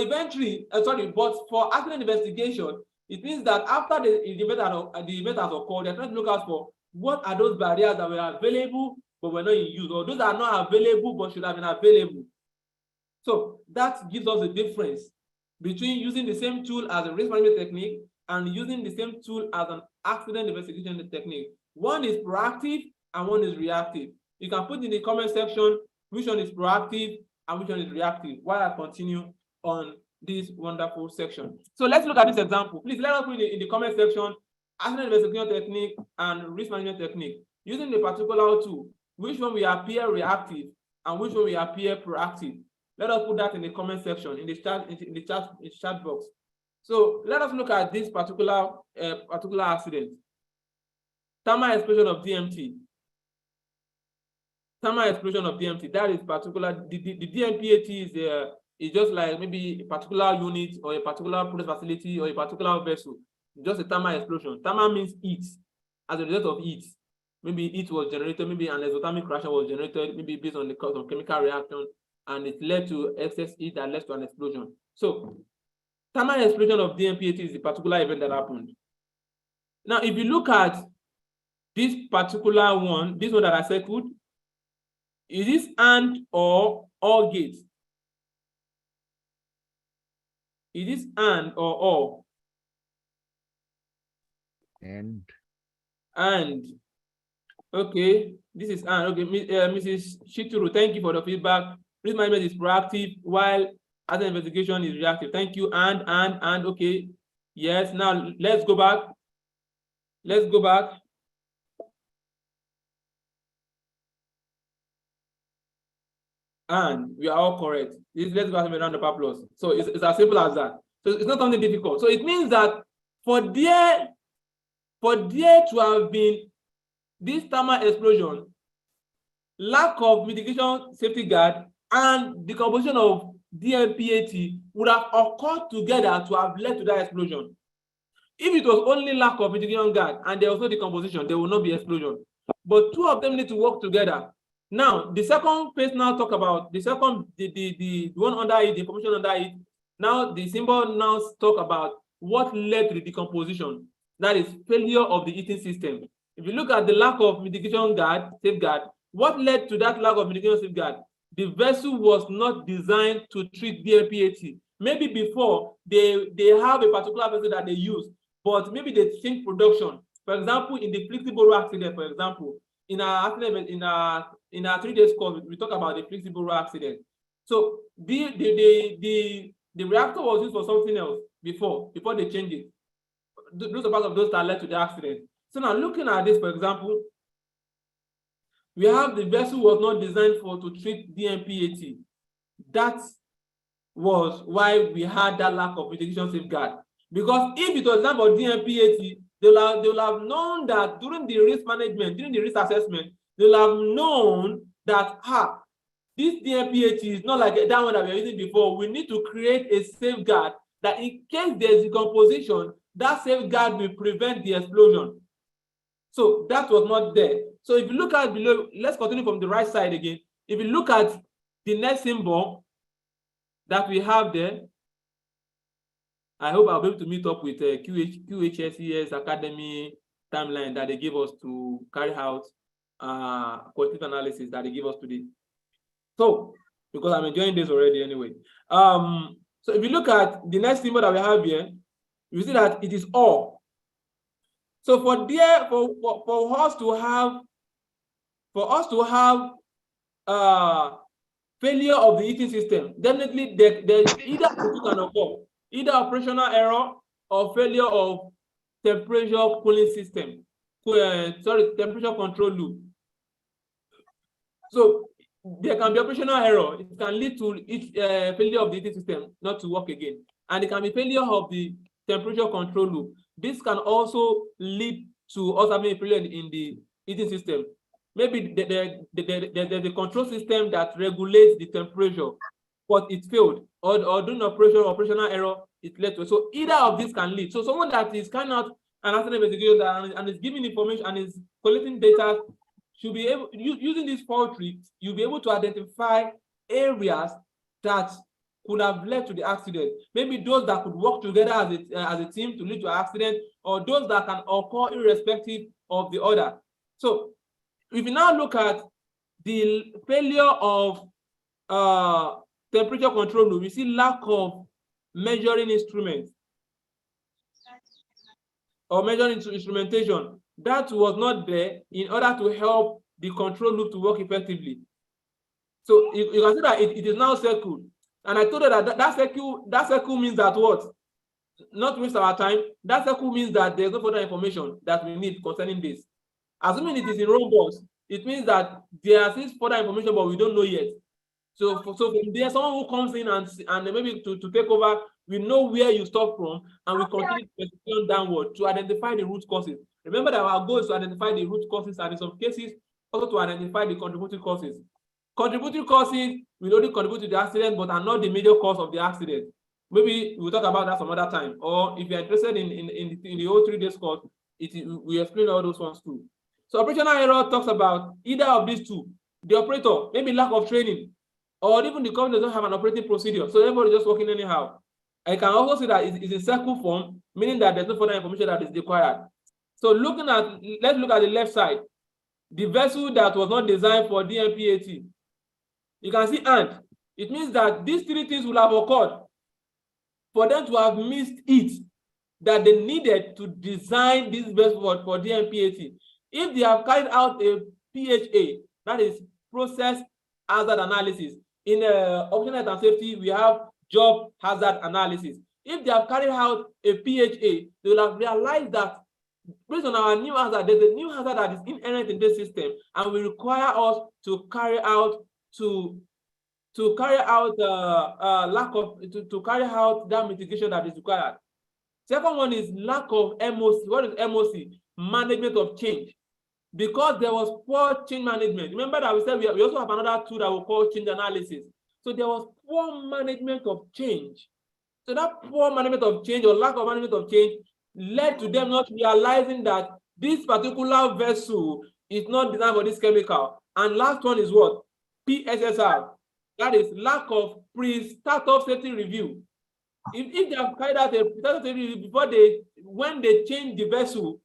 for accident investigation, it means that after the event has occurred, they're trying to look out for what are those barriers that were available but were not in use, or those that are not available but should have been available. So that gives us a difference between using the same tool as a risk management technique and using the same tool as an accident investigation technique. One is proactive and one is reactive. You can put in the comment section which one is proactive and which one is reactive while I continue on this wonderful section. So let's look at this example. Please let us put in the comment section accident investigation technique and risk management technique. Using the particular tool, which one will appear reactive and which one will appear proactive. Let us put that in the comment section, in the chat box. So let us look at this particular accident. Thermal explosion of DMT. Thermal explosion of DMT. That is particular. The DMPAT is just like maybe a particular unit or a particular process facility or a particular vessel. Just a thermal explosion. Thermal means heat. As a result of heat, maybe heat was generated, maybe an exothermic reaction was generated, maybe based on the cause of chemical reaction, and it led to excess heat that led to an explosion. So thermal explosion of DMPAT is the particular event that happened. Now, if you look at this particular one, this one that I circled, is this AND or OR gate? Is this AND or OR? And okay, this is AND. Okay, Mrs. Shituru, thank you for the feedback. Risk management is proactive while other investigation is reactive. Thank you. And okay. Yes, now let's go back. Let's go back. And we are all correct. Let's go ahead and round up applause. So it's as simple as that. So it's not something difficult. So it means that for there to have been this thermal explosion, lack of mitigation safety guard, and decomposition of DMPAT would have occurred together to have led to that explosion. If it was only lack of mitigation guard and there was no decomposition, there will not be explosion. But two of them need to work together. Now, the second phase now talk about the second, the one under it, the information under it. Now, the symbol now talk about what led to the decomposition. That is failure of the heating system. If you look at the lack of mitigation guard, safeguard, what led to that lack of mitigation safeguard? The vessel was not designed to treat DMPAT. Maybe before they have a particular vessel that they use, but maybe they think production. For example, in the flexible accident, for example, in our accident in our 3 days course, we talk about the flexible accident. So the reactor was used for something else before they changed it. Those are part of those that led to the accident. So now looking at this, for example, we have the vessel was not designed to treat DMPAT. That was why we had that lack of mitigation safeguard. Because if it was designed for DMPAT, they will have known that during the risk management, during the risk assessment, they will have known that this DMPAT is not like that one that we were using before. We need to create a safeguard that in case there's decomposition, that safeguard will prevent the explosion. So that was not there. So if you look at below, let's continue from the right side again. If you look at the next symbol that we have there, I hope I'll be able to meet up with QHSES Academy timeline that they give us to carry out quantitative analysis that they give us today. So, because I'm enjoying this already anyway. So if you look at the next symbol that we have here, you see that it is OR. So for us to have failure of the heating system, definitely there's either can occur, either operational error or failure of temperature cooling system. Temperature control loop. So there can be operational error. It can lead to failure of the heating system not to work again, and it can be failure of the temperature control loop. This can also lead to us having a failure in the heating system. Maybe there's a control system that regulates the temperature, but it failed, or during operational error, it led to it. So either of these can lead. So someone that is carrying out an accident investigation and is giving information and is collecting data should be able, using this fault tree, you'll be able to identify areas that could have led to the accident. Maybe those that could work together as a team to lead to an accident, or those that can occur irrespective of the other. So if you now look at the failure of temperature control loop, we see lack of measuring instruments or measuring instrumentation. That was not there in order to help the control loop to work effectively. So you can see that it is now circled. And I told you that circle means that what? Not to waste our time. That circle means that there's no further information that we need concerning this. Assuming it is in robots, it means that there is further information, but we don't know yet. So from there, someone who comes in and maybe to take over, we know where you stop from, and we continue to investigate downward to identify the root causes. Remember that our goal is to identify the root causes, and in some cases, also to identify the contributing causes. Contributing causes will only contribute to the accident, but are not the major cause of the accident. Maybe we'll talk about that some other time. Or if you're interested in the whole 3 days course, we explain all those ones too. So operational error talks about either of these two. The operator, maybe lack of training, or even the company doesn't have an operating procedure. So everybody just working anyhow. I can also see that it's in circle form, meaning that there's no further information that is required. So let's look at the left side. The vessel that was not designed for DMPAT. You can see and. It means that these three things will have occurred for them to have missed it, that they needed to design this vessel for DMPAT. If they have carried out a PHA, that is process hazard analysis. In operational health and safety, we have job hazard analysis. If they have carried out a PHA, they will have realized that based on our new hazard, there's a new hazard that is inherent in this system, and will require us to carry out that mitigation that is required. Second one is lack of MOC. What is MOC? Management of change. Because there was poor change management. Remember that we said we also have another tool that we call change analysis. So there was poor management of change. So that poor management of change or lack of management of change led to them not realizing that this particular vessel is not designed for this chemical. And last one is what? PSSR. That is lack of pre-startup safety review. If they have carried out a pre-startup safety review when they change the vessel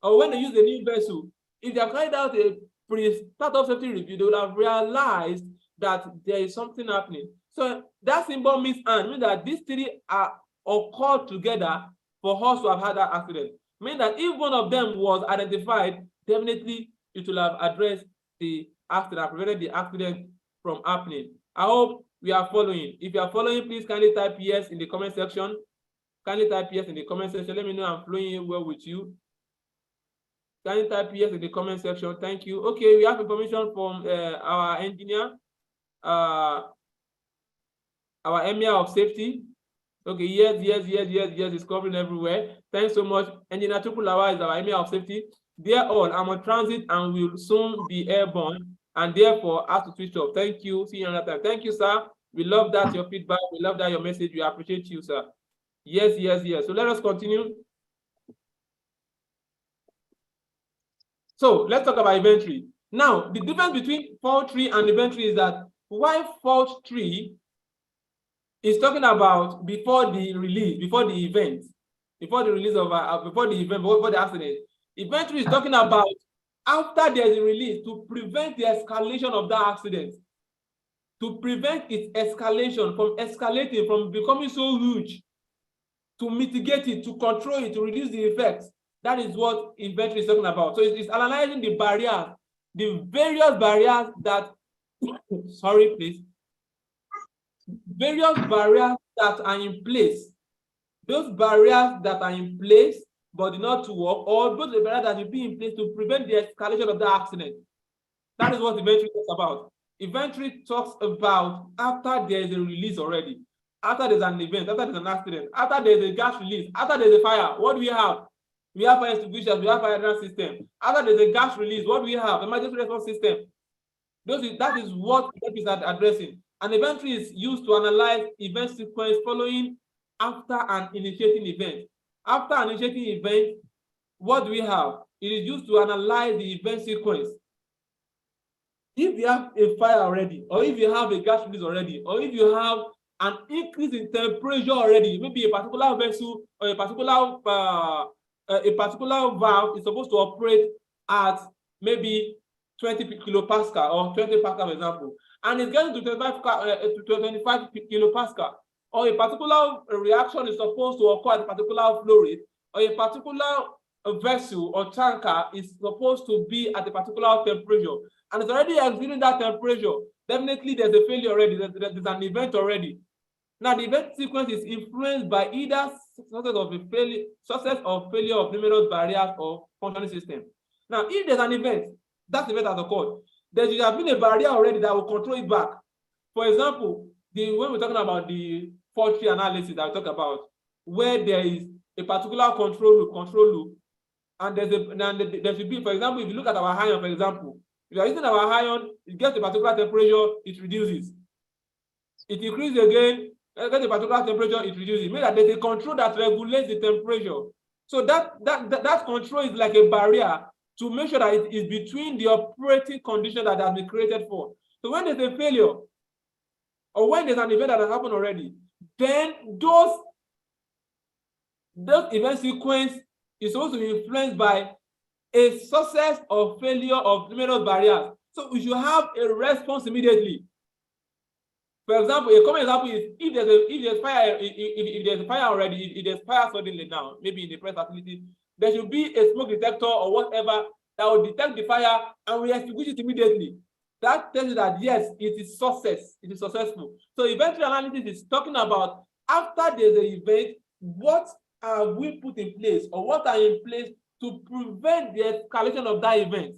or when they use the new vessel, if they have carried out a pre-startup safety review, they would have realized that there is something happening. So that symbol means and means that these three are occurred together for us to have had that accident. Meaning that if one of them was identified, definitely it will have addressed the accident, prevented the accident from happening. I hope we are following. If you are following, please kindly type yes in the comment section. Kindly type yes in the comment section. Let me know I'm flowing well with you. Kindly type yes in the comment section. Thank you. Okay, we have information from our engineer, our emir of safety. Okay, yes, it's covering everywhere. Thanks so much. Engineer Tukulawa is our emir of safety. Dear all, I'm on transit and will soon be airborne, and therefore have to switch off. Thank you. See you another time. Thank you, sir. We love that your feedback. We love that your message. We appreciate you, sir. Yes. So let us continue. So let's talk about inventory. Now, the difference between fault tree and inventory is that while fault tree is talking about before the release, before the event, before the release of before the accident, inventory is talking about after there's a release to prevent the escalation of that accident, to prevent its escalation from escalating, from becoming so huge, to mitigate it, to control it, to reduce the effects. That is what inventory is talking about. So it's analyzing the barriers, the various barriers that, sorry, please, various barriers that are in place. Those barriers that are in place but do not work, or those barriers that will be in place to prevent the escalation of the accident. That is what inventory talks about. Inventory talks about after there is a release already, after there's an event, after there's an accident, after there's a gas release, after there's a fire. What do we have? We have fire extinguishers, we have fire hydrant system. After there's a gas release, what do we have? Emergency response system. That is what inventory is addressing. An inventory is used to analyze event sequence following after an initiating event. After an initiating event, what do we have? It is used to analyze the event sequence. If you have a fire already, or if you have a gas release already, or if you have an increase in temperature already, maybe a particular vessel or a particular valve is supposed to operate at maybe 20 kilopascal or 20 pascal, for example, and it's getting to 25 kilopascal, or a particular reaction is supposed to occur at a particular flow rate, or a particular vessel or tanker is supposed to be at a particular temperature, and it's already exceeding that temperature, definitely there's a failure already, there's an event already. Now, the event sequence is influenced by either success or failure of numerous barriers or functioning system. Now, if there's an event, that event has occurred, there should have been a barrier already that will control it back. For example, when we're talking about the fault tree analysis that we talk about, where there is a particular control loop, and there should be, for example, if you look at our iron, for example, if you are using our iron, it gets a particular temperature, it reduces. It increases again, it gets a particular temperature, it reduces. It means that there's a control that regulates the temperature. So that control is like a barrier to make sure that it is between the operating condition that has been created for. So when there's a failure, or when there's an event that has happened already, then those That event sequence is supposed to be influenced by a success or failure of numerous barriers. So we should have a response immediately. For example, a common example is if there's fire, if there's fire already, if there's fire suddenly now, maybe in the press facility, there should be a smoke detector or whatever that will detect the fire and we extinguish it immediately. That tells you that yes, it is success, it is successful. So eventual analysis is talking about after there's an event, what have we put in place or what are in place to prevent the escalation of that event.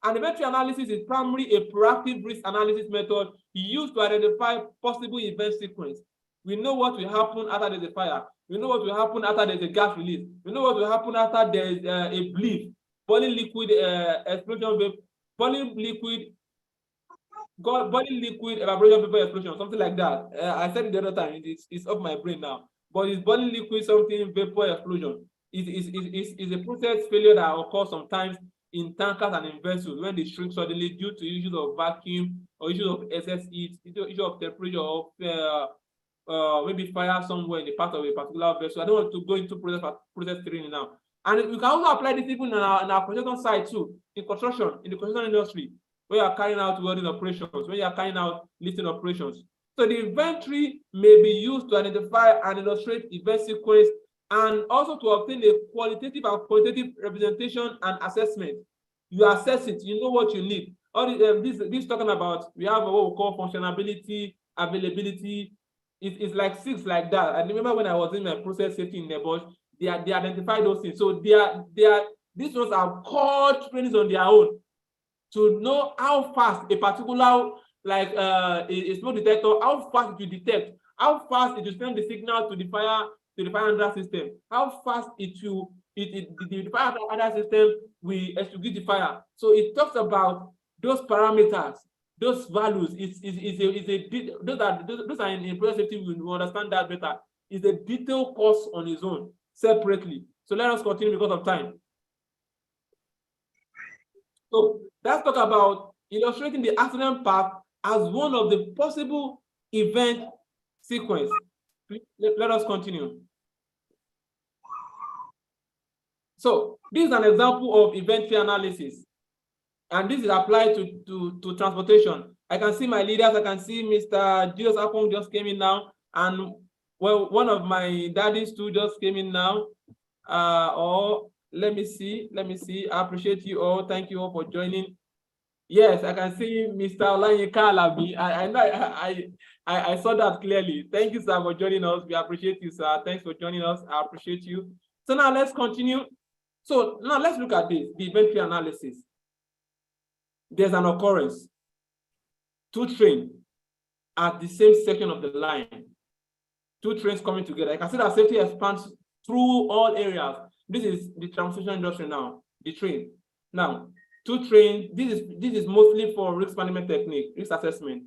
And eventual analysis is primarily a proactive risk analysis method used to identify possible event sequence. We know what will happen after there's a fire. We know what will happen after there's a gas release. We know what will happen after there's a bleed, boiling liquid explosion, boiling liquid evaporation vapor explosion, something like that. I said it the other time, it's off my brain now. But it's boiling liquid something vapor explosion. It's a process failure that occurs sometimes in tankers and in vessels when they shrink suddenly due to issues of vacuum or issues of excess heat, issue of temperature, or maybe fire somewhere in the part of a particular vessel. I don't want to go into process training now. And we can also apply this even in our construction site too, in the construction industry, where you are carrying out welding operations, where you are carrying out lifting operations. So the inventory may be used to identify and illustrate event sequence and also to obtain a qualitative and quantitative representation and assessment. You assess it, you know what you need. All this talking about, we have what we call functionality, availability. It's like 6 like that. I remember when I was in my process safety in the bush, they identify those things. So these ones are called trainings on their own to know how fast a particular, like a smoke detector, how fast it will detect, how fast it will send the signal to the fire handler system, how fast the fire handler system will extinguish the fire. So it talks about those parameters, those values. Those are in process safety. We will understand that better. It's a detailed course on its own, separately. So let us continue because of time. So let's talk about illustrating the accident path as one of the possible event sequence. Let us continue. So this is an example of event tree analysis, and this is applied to transportation. I can see my leaders. I can see Mr. Julius Akong just came in now, and well, one of my daddies too just came in now. Let me see. I appreciate you all. Thank you all for joining. Yes, I can see Mr. Olanyika Alabi. I saw that clearly. Thank you, sir, for joining us. We appreciate you, sir. Thanks for joining us. I appreciate you. So now let's continue. So now let's look at this, the event tree analysis. There's an occurrence. 2 trains at the same section of the line. 2 trains coming together. I can see that safety expands through all areas. This is the transportation industry now, the train. Now, 2 trains, this is mostly for risk management technique, risk assessment.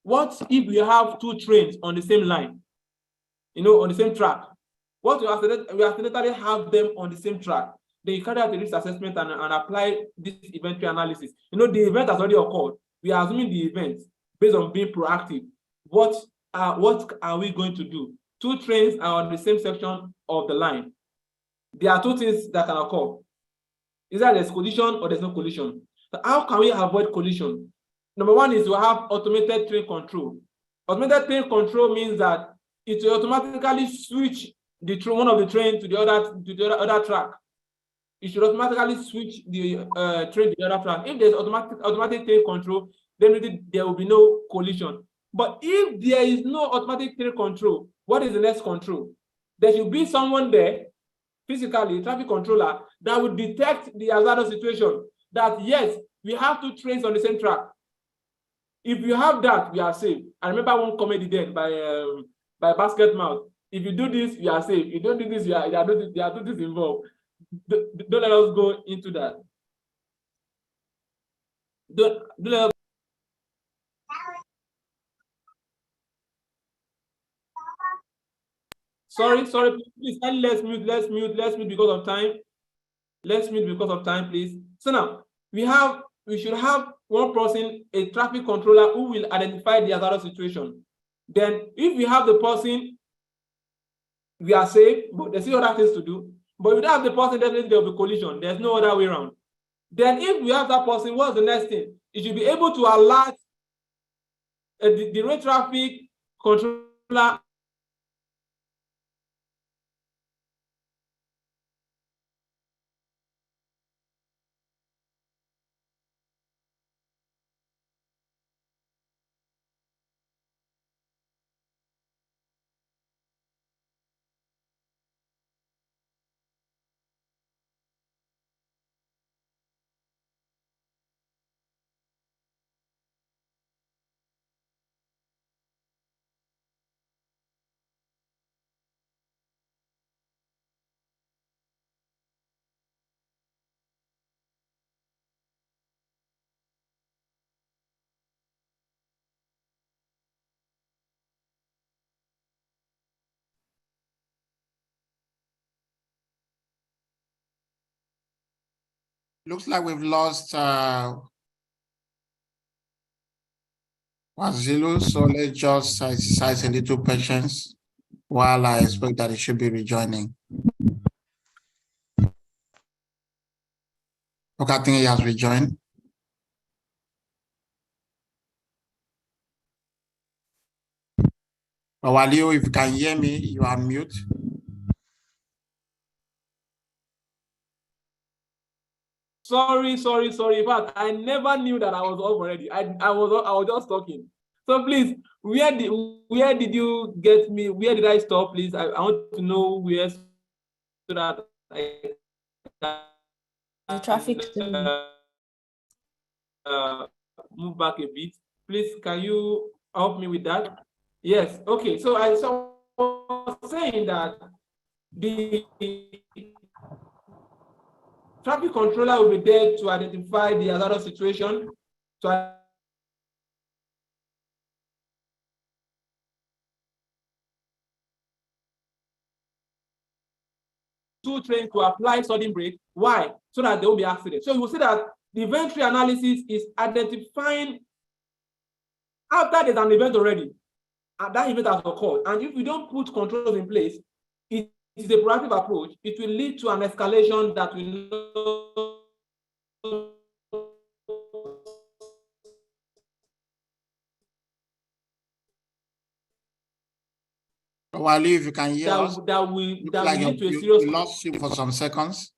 What if we have 2 trains on the same line, on the same track? What we accidentally have them on the same track. Then you carry out the risk assessment and apply this event tree analysis. The event has already occurred. We are assuming the event based on being proactive. What are we going to do? 2 trains are on the same section of the line. There are 2 things that can occur. Either there's collision or there's no collision. So how can we avoid collision? Number 1 is to have automated train control. Automated train control means that it will automatically switch one of the train to the other track. It should automatically switch the train to the other track. If there's automatic train control, then there will be no collision. But if there is no automatic train control, what is the next control? There should be someone there, physically, traffic controller, that would detect the hazardous situation. That yes, we have 2 trains on the same track. If you have that, we are safe. I remember one comedy then by Basket Mouth. If you do this, you are safe. If you don't do this, there are 2 things involved. Don't let us go into that. Don't let us. Sorry, please, let's mute because of time. Let's mute because of time, please. So now we should have one person, a traffic controller, who will identify the hazardous situation. Then if we have the person we are safe, but there's still other things to do. But if you don't have the person, definitely there will be collision. There's no other way around. Then if we have that person, what's the next thing? It should be able to alert the road traffic controller. Looks like we've lost Wazilu, so let's just exercise a little patience while I expect that it should be rejoining. Okay, I think he has rejoined. Waliu, if you can hear me, you are mute. Sorry. In fact, I never knew that I was off already. I was just talking. So please, where did you get me? Where did I stop? Please, I want to know where, so that I The traffic. Move back a bit. Please, can you help me with that? Yes. Okay. So I was saying that the traffic controller will be there to identify the hazardous situation, to train to apply sudden brake. Why? So that there will be accidents. So you will see that the inventory analysis is identifying after there's an event already, and that event has occurred. And if we don't put controls in place, it is a proactive approach. It will lead to an escalation that will Waliu, if you can hear us, that will lead to a serious. We lost you for some seconds.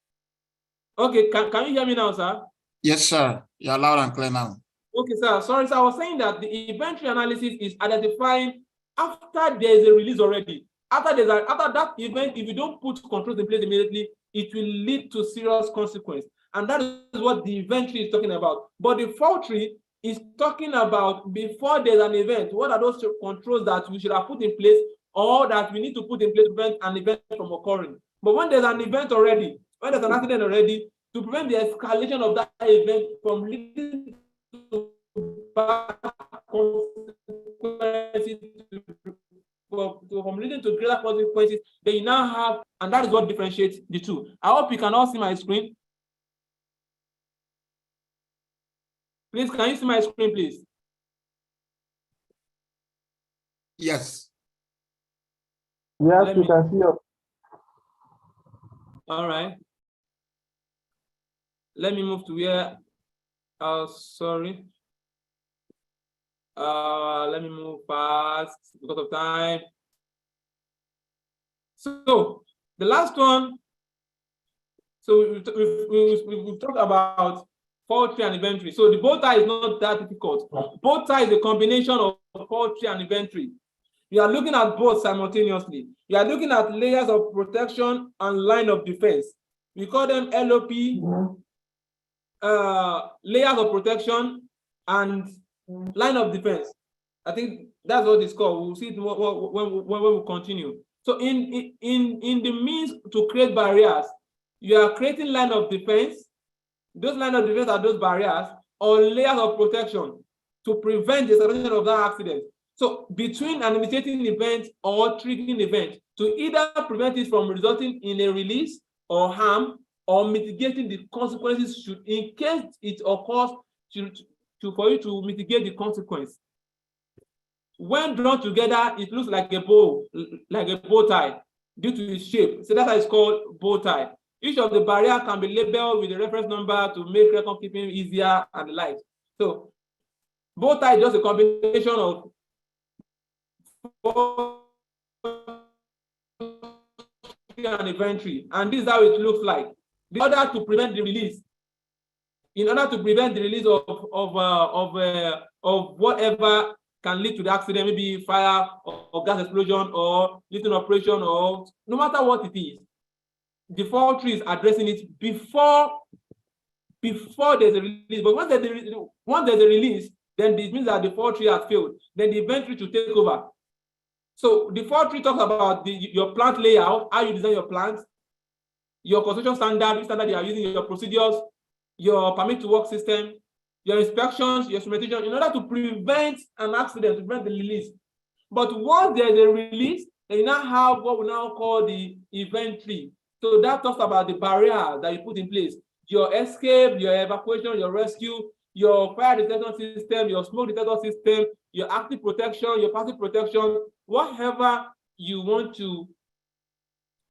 Okay, can you hear me now, sir? Yes, sir. You're loud and clear now. Okay, sir. Sorry, sir. I was saying that the inventory analysis is identifying after there is a release already. After that event, if you don't put controls in place immediately, it will lead to serious consequence. And that is what the inventory is talking about. But the fault tree is talking about before there's an event. What are those controls that we should have put in place, or that we need to put in place to prevent an event from occurring? But when there's an event already, when there's an accident already, to prevent the escalation of that event from leading to bad consequences, from leading to greater consequences, they now have, and that is what differentiates the two. I hope you can all see my screen. Please, can you see my screen, please? Yes. Yes, we can see you. All right. Let me move to where, sorry. Let me move fast because of time. So the last one, so we've talked about fault tree and inventory. So the bow tie is not that difficult. Bow tie is a combination of fault tree and inventory. You are looking at both simultaneously. You are looking at layers of protection and line of defense. We call them LOP, layers of protection and line of defense. I think that's what it's called. We'll see it when we continue. So in the means to create barriers, you are creating line of defense. Those line of defense are those barriers or layers of protection to prevent the escalation of that accident. So between an initiating event or triggering event, to either prevent it from resulting in a release or harm, or mitigating the consequences should, in case it occurs, for you to mitigate the consequence. When drawn together, it looks like a bow tie. due to its shape. So that's why it's called bow tie. Each of the barrier can be labeled with a reference number to make record keeping easier and the like. So bow tie is just a combination of an inventory, and this is how it looks like. In order to prevent the release, of whatever can lead to the accident, maybe fire or gas explosion or lifting operation, or no matter what it is, the 4 trees addressing it before there's a release. But once there's a release, then this means that the 4 tree has failed. Then the inventory to take over. So the 4 tree talks about your plant layout, how you design your plants, your construction standard, which standard you are using, your procedures, your permit to work system, your inspections, your instrumentation, in order to prevent an accident, to prevent the release. But once there's a release, then you now have what we now call the inventory. So that talks about the barriers that you put in place, your escape, your evacuation, your rescue, your fire detection system, your smoke detector system, your active protection, your passive protection, whatever you want to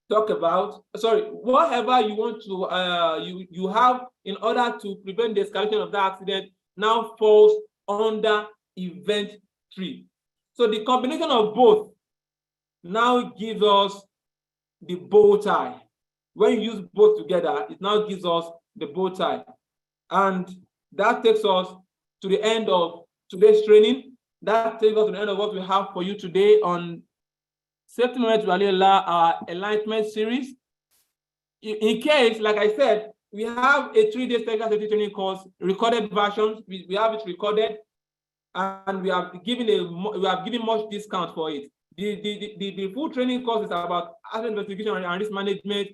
talk about, whatever you want to, you have in order to prevent the escalation of that accident now falls under event 3. So the combination of both now gives us the bow tie. When you use both together, it now gives us the bow tie. And that takes us to the end of today's training. That takes us to the end of what we have for you today on Safety Knowledge Valiola, our enlightenment series. In case, like I said, we have a 3-day technical safety training course, recorded versions. We have it recorded, and we have given much discount for it. The full training course is about accident investigation and risk management,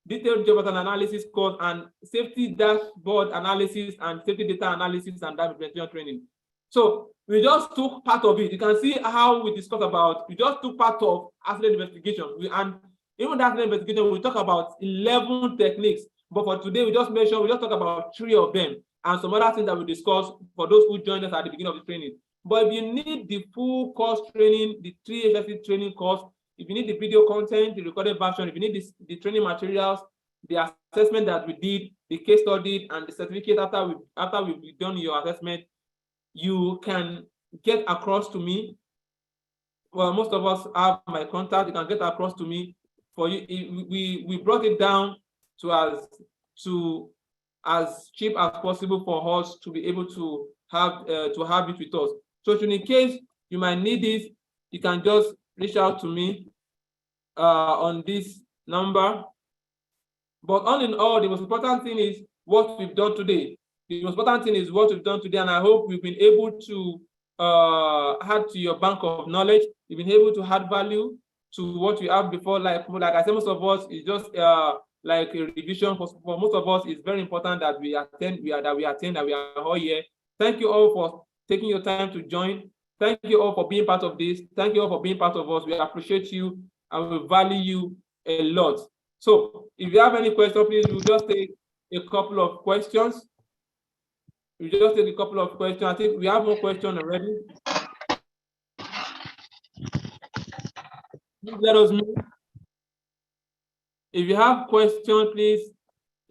detailed job pattern analysis course, and safety dashboard analysis and safety data analysis and damage prevention training. So we just took part of it. You can see how we discussed about, we just took part of accident investigation. And even that accident investigation, we talk about 11 techniques. But for today, we just talk about 3 of them and some other things that we discussed for those who joined us at the beginning of the training. But if you need the full course training, the 3 HSC training course, if you need the video content, the recorded version, if you need the training materials, the assessment that we did, the case study, and the certificate after we've done your assessment, you can get across to me. Well, most of us have my contact. You can get across to me. For you, we brought it down to as cheap as possible for us to be able to have it with us. So in case you might need this, you can just reach out to me on this number. But all in all, the most important thing is what we've done today. The most important thing is what we've done today, and I hope we've been able to add to your bank of knowledge. You've been able to add value to what you have before. Like I said, most of us is just like a revision. For most of us, it's very important that we attend, that we are all here. Thank you all for taking your time to join. Thank you all for being part of this. Thank you all for being part of us. We appreciate you and we value you a lot. So if you have any questions, please, we'll just take a couple of questions. I think we have more questions already. Please let us know. If you have questions, please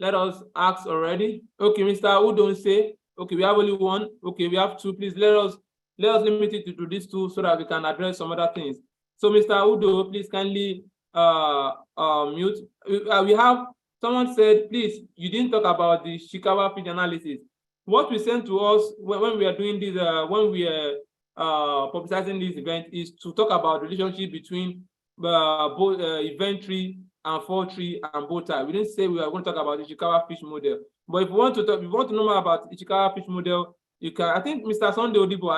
let us ask already. Okay, Mr. Udonse. Okay, we have only one. Okay, we have 2. Please let us limit it to these 2 so that we can address some other things. So, Mr. Udo, please kindly mute. We have someone said, please, you didn't talk about the Chicago fish analysis. What we sent to us when we are doing this, when we are publicizing this event, is to talk about the relationship between both inventory and 4 tree and bow tie. We didn't say we are going to talk about the Chicago fish model. But if you want to know more about the Chicago fish model, you can. I think Mr. Sunday Odibo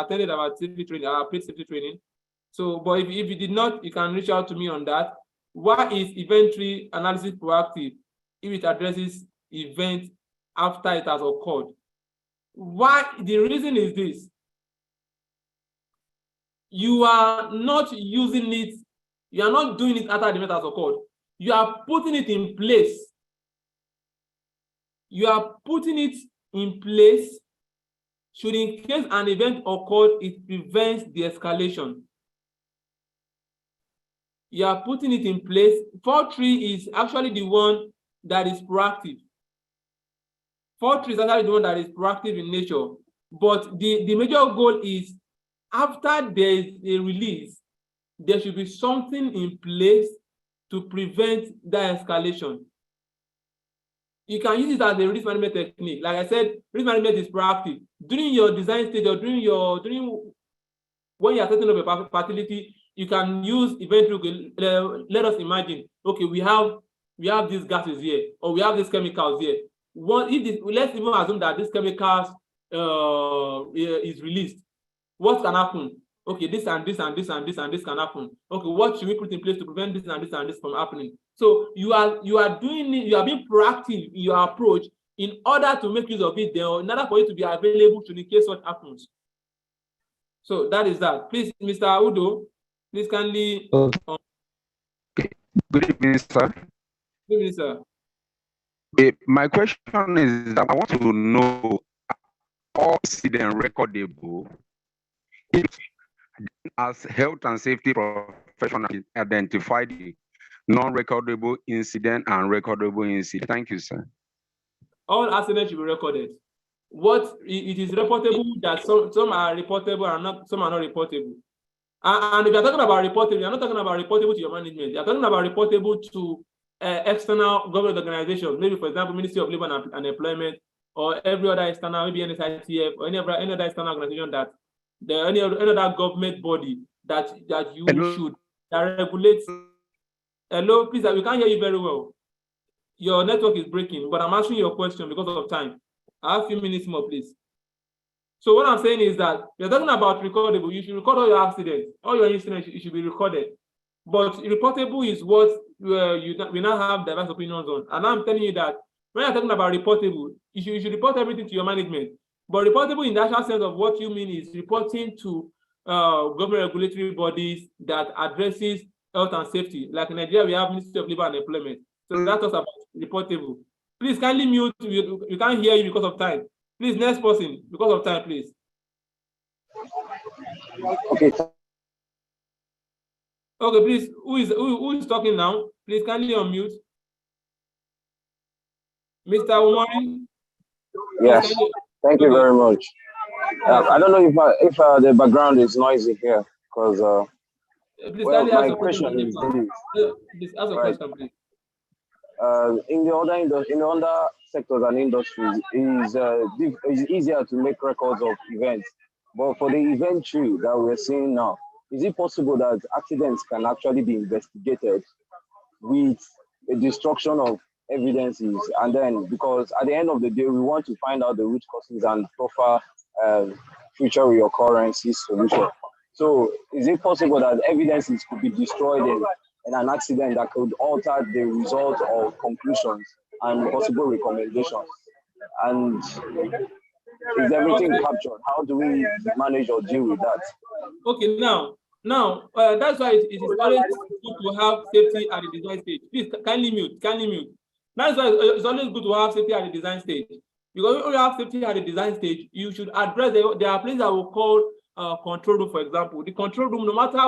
attended our safety training, our paid safety training. So, but if you did not, you can reach out to me on that. Why is inventory analysis proactive if it addresses event after it has occurred? Why? The reason is this: you are not using it, you are not doing it after the event has occurred. You are putting it in place. You are putting it in place should, in case an event occurred, it prevents the escalation. you are putting it in place. 4.3 is actually the one that is proactive. 4.3 is actually the one that is proactive in nature. But the major goal is after there is a release, there should be something in place to prevent that escalation. You can use it as a risk management technique. Like I said, risk management is proactive. During your design stage or during when you are setting up a facility, you can use event. Let us imagine, okay, we have these gases here, or we have these chemicals here. Let's even assume that these chemicals is released. What can happen? Okay, this and this and this and this and this can happen. Okay, what should we put in place to prevent this and this and this from happening? So you are doing it, you are being proactive in your approach in order to make use of it there, in order for it to be available to in case what happens. So that is that. Please, Mr. Udo, please kindly. Good evening, sir. Good evening, sir. My question is that I want to know all incident recordable if as health and safety professional identify the non-recordable incident and recordable incident. Thank you, sir. All accidents should be recorded. What it is reportable that some are reportable and not some are not reportable. And if you're talking about reportable, you're not talking about reportable to your management. You're talking about reportable to external government organizations, maybe for example, Ministry of Labor and Employment, or every other external, maybe NSITF, or any other external organization any other government body that you should that regulates. Hello, please, we can't hear you very well. Your network is breaking, but I'm answering your question because of time. I have a few minutes more, please. So what I'm saying is that you're talking about recordable. You should record all your accidents, all your incidents. It should be recorded. But reportable is what we now have diverse opinions on. And I'm telling you that when you're talking about reportable, you should report everything to your management. But reportable in the actual sense of what you mean is reporting to government regulatory bodies that addresses health and safety. Like in Nigeria, we have Ministry of Labor and Employment. So that was about reportable. Please kindly mute. We can't hear you because of time. Please, next person, because of time, please. Okay. Okay, please. Who is talking now? Please kindly unmute. Mr. Umari. Yes. Thank you very much. I don't know if the background is noisy here, because well, my question is please ask a question, please. In the other sectors and industries, it's easier to make records of events. But for the event tree that we're seeing now, is it possible that accidents can actually be investigated with a destruction of evidences? And then, because at the end of the day, we want to find out the root causes and proper future reoccurrences solution. So is it possible that evidences could be destroyed in an accident that could alter the result of conclusions and possible recommendations? And is everything captured? How do we manage or deal with that? Okay, now that's why it is always good to have safety at the design stage. Please kindly mute. That's why it's always good to have safety at the design stage. Because when you have safety at the design stage, you should address there are places that will call control room, for example. The control room, no matter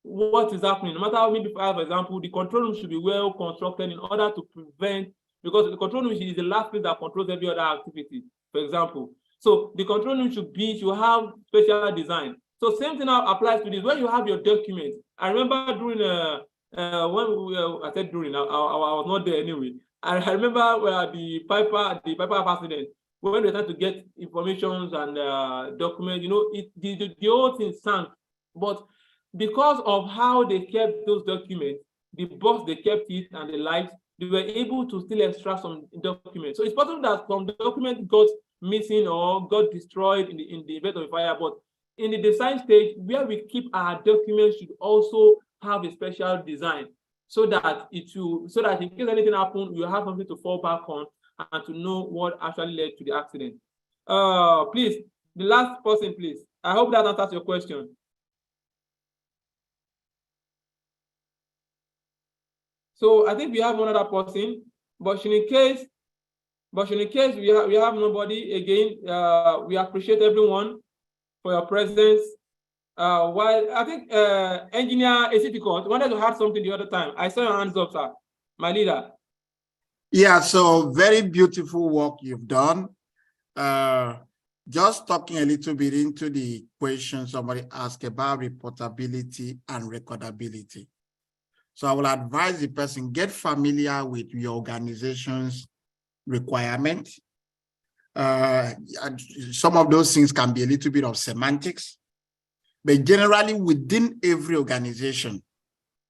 what is happening, no matter how many people, for example, the control room should be well constructed in order to prevent, because the control room is the last place that controls every other activity, for example. So the control room should have special design. So same thing now applies to this. When you have your documents, I remember during I was not there anyway. I remember the Piper accident, when they tried to get information and documents, the whole thing sank. But because of how they kept those documents, the box they kept it and the lights, they were able to still extract some documents. So it's possible that some document got missing or got destroyed in the event of a fire. But in the design stage, where we keep our documents should also have a special design, so that in case anything happens, you have something to fall back on and to know what actually led to the accident. Please, the last person, please. I hope that answers your question. So I think we have another person, but in case we have nobody, again, we appreciate everyone for your presence. While I think engineer ACT Court wanted to have something the other time. I saw your hands up, sir. My leader. Yeah, so very beautiful work you've done. Just talking a little bit into the question somebody asked about reportability and recordability. So I will advise the person, get familiar with your organization's requirement. Some of those things can be a little bit of semantics, but generally within every organization,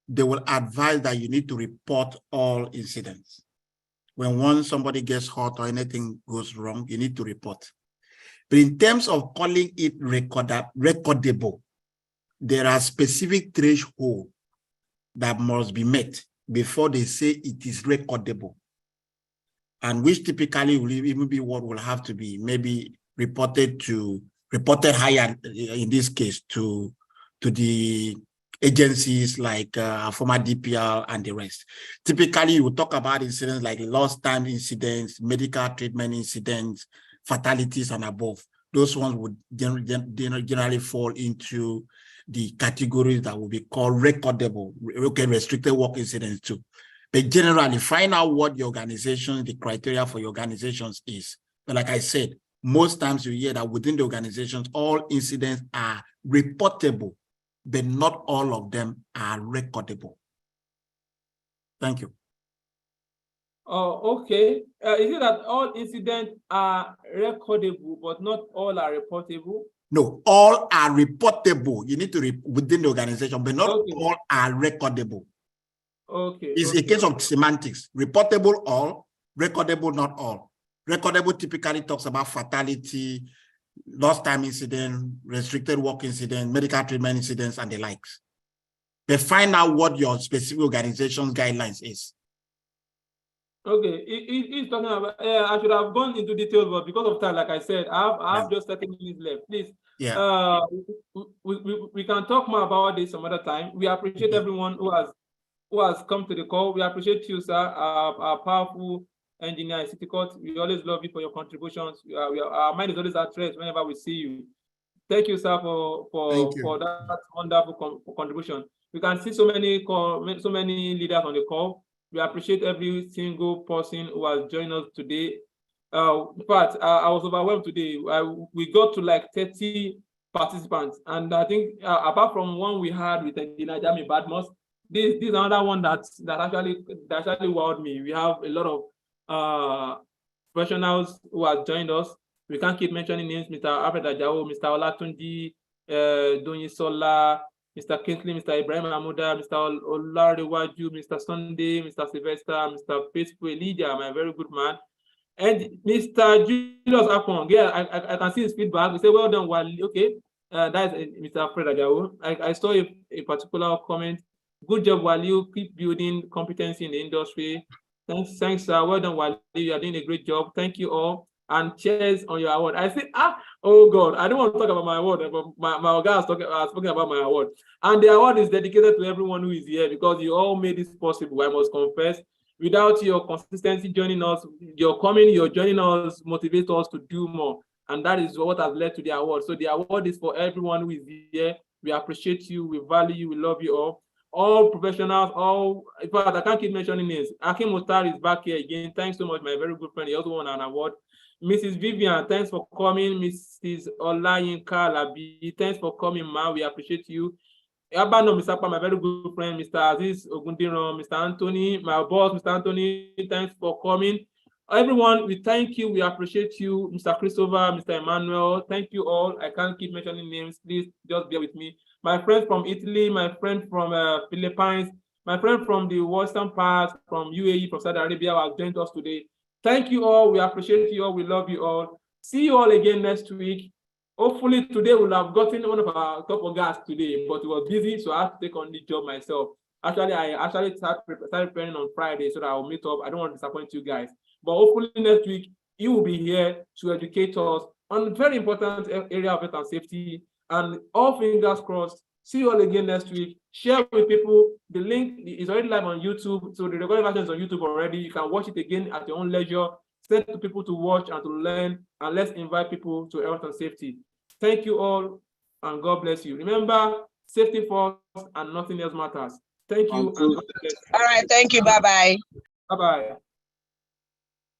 they will advise that you need to report all incidents. When somebody gets hurt or anything goes wrong, you need to report. But in terms of calling it recordable, there are specific thresholds that must be met before they say it is recordable. And which typically will even be what will have to be maybe reported higher, in this case, to the agencies like former DPR and the rest. Typically, you will talk about incidents like lost time incidents, medical treatment incidents, fatalities and above. Those ones would generally fall into the categories that will be called recordable, restricted work incidents too. But generally, find out what your organization, the criteria for your organizations is. But like I said, most times you hear that within the organizations, all incidents are reportable, but not all of them are recordable. Thank you. Oh, okay. Is it that all incidents are recordable, but not all are reportable? No, all are reportable. You need to within the organization, but not all are recordable. Okay. It's a case of semantics. Reportable all, recordable not all. Recordable typically talks about fatality, lost time incident, restricted work incident, medical treatment incidents, and the likes. But find out what your specific organization's guidelines is. Okay, he's talking about. I should have gone into details, but because of time, like I said, I have just 30 minutes left. Please, we can talk more about this some other time. We appreciate everyone who has come to the call. We appreciate you, sir, our powerful engineer in City Court. We always love you for your contributions. Our mind is always at rest whenever we see you. Thank you, sir, for that wonderful contribution. We can see so many leaders on the call. We appreciate every single person who has joined us today. In fact, I was overwhelmed today. We got to like 30 participants, and I think apart from one we had with Engineer Jami Badmos, this is another one that actually wowed me. We have a lot of professionals who have joined us. We can't keep mentioning names: Mr. Alfred Ajao, Mr. Olatunji, Donyi Sola, Mr. Kingsley, Mr. Ibrahim Amuda, Mr. Olarewaju, Mr. Sunday, Mr. Sylvester, Mr. Faithful Elijah, my very good man, and Mr. Julius Akon. Yeah, I can see his feedback. We say, well done, Wali. Okay, that's Mr. Alfred Ajao. I saw a particular comment. Good job, Wali. Keep building competency in the industry. Thanks, sir. Well done, Wali. You are doing a great job. Thank you all. And cheers on your award. I say, oh God, I don't want to talk about my award, but my guy has spoken about my award. And the award is dedicated to everyone who is here because you all made this possible, I must confess. Without your consistency joining us, your joining us motivates us to do more. And that is what has led to the award. So the award is for everyone who is here. We appreciate you, we value you, we love you all. All professionals, in fact, I can't keep mentioning names. Akim Mustar is back here again. Thanks so much, my very good friend. He also won an award. Mrs. Vivian, thanks for coming. Mrs. Olayinka Labi, thanks for coming, ma. We appreciate you. Abano Misapa, my very good friend, Mr. Aziz Ogundiran, Mr. Anthony, my boss, Mr. Anthony, thanks for coming. Everyone, we thank you. We appreciate you. Mr. Christopher, Mr. Emmanuel, thank you all. I can't keep mentioning names. Please just bear with me. My friend from Italy, my friend from Philippines, my friend from the western part, from UAE, from Saudi Arabia, who has joined us today. Thank you all. We appreciate you all. We love you all. See you all again next week. Hopefully today we'll have gotten one of our top of guys today, but we were busy, so I have to take on the job myself. Actually, I started preparing on Friday so that I'll meet up. I don't want to disappoint you guys. But hopefully next week, you will be here to educate us on a very important area of health and safety. And all fingers crossed. See you all again next week. Share with people. The link is already live on YouTube. So the recorded version is on YouTube already. You can watch it again at your own leisure. Send to people to watch and to learn. And let's invite people to health and safety. Thank you all. and God bless you. Remember, safety first and nothing else matters. Thank you. And God bless you. All right. Thank you. Bye-bye. Bye-bye.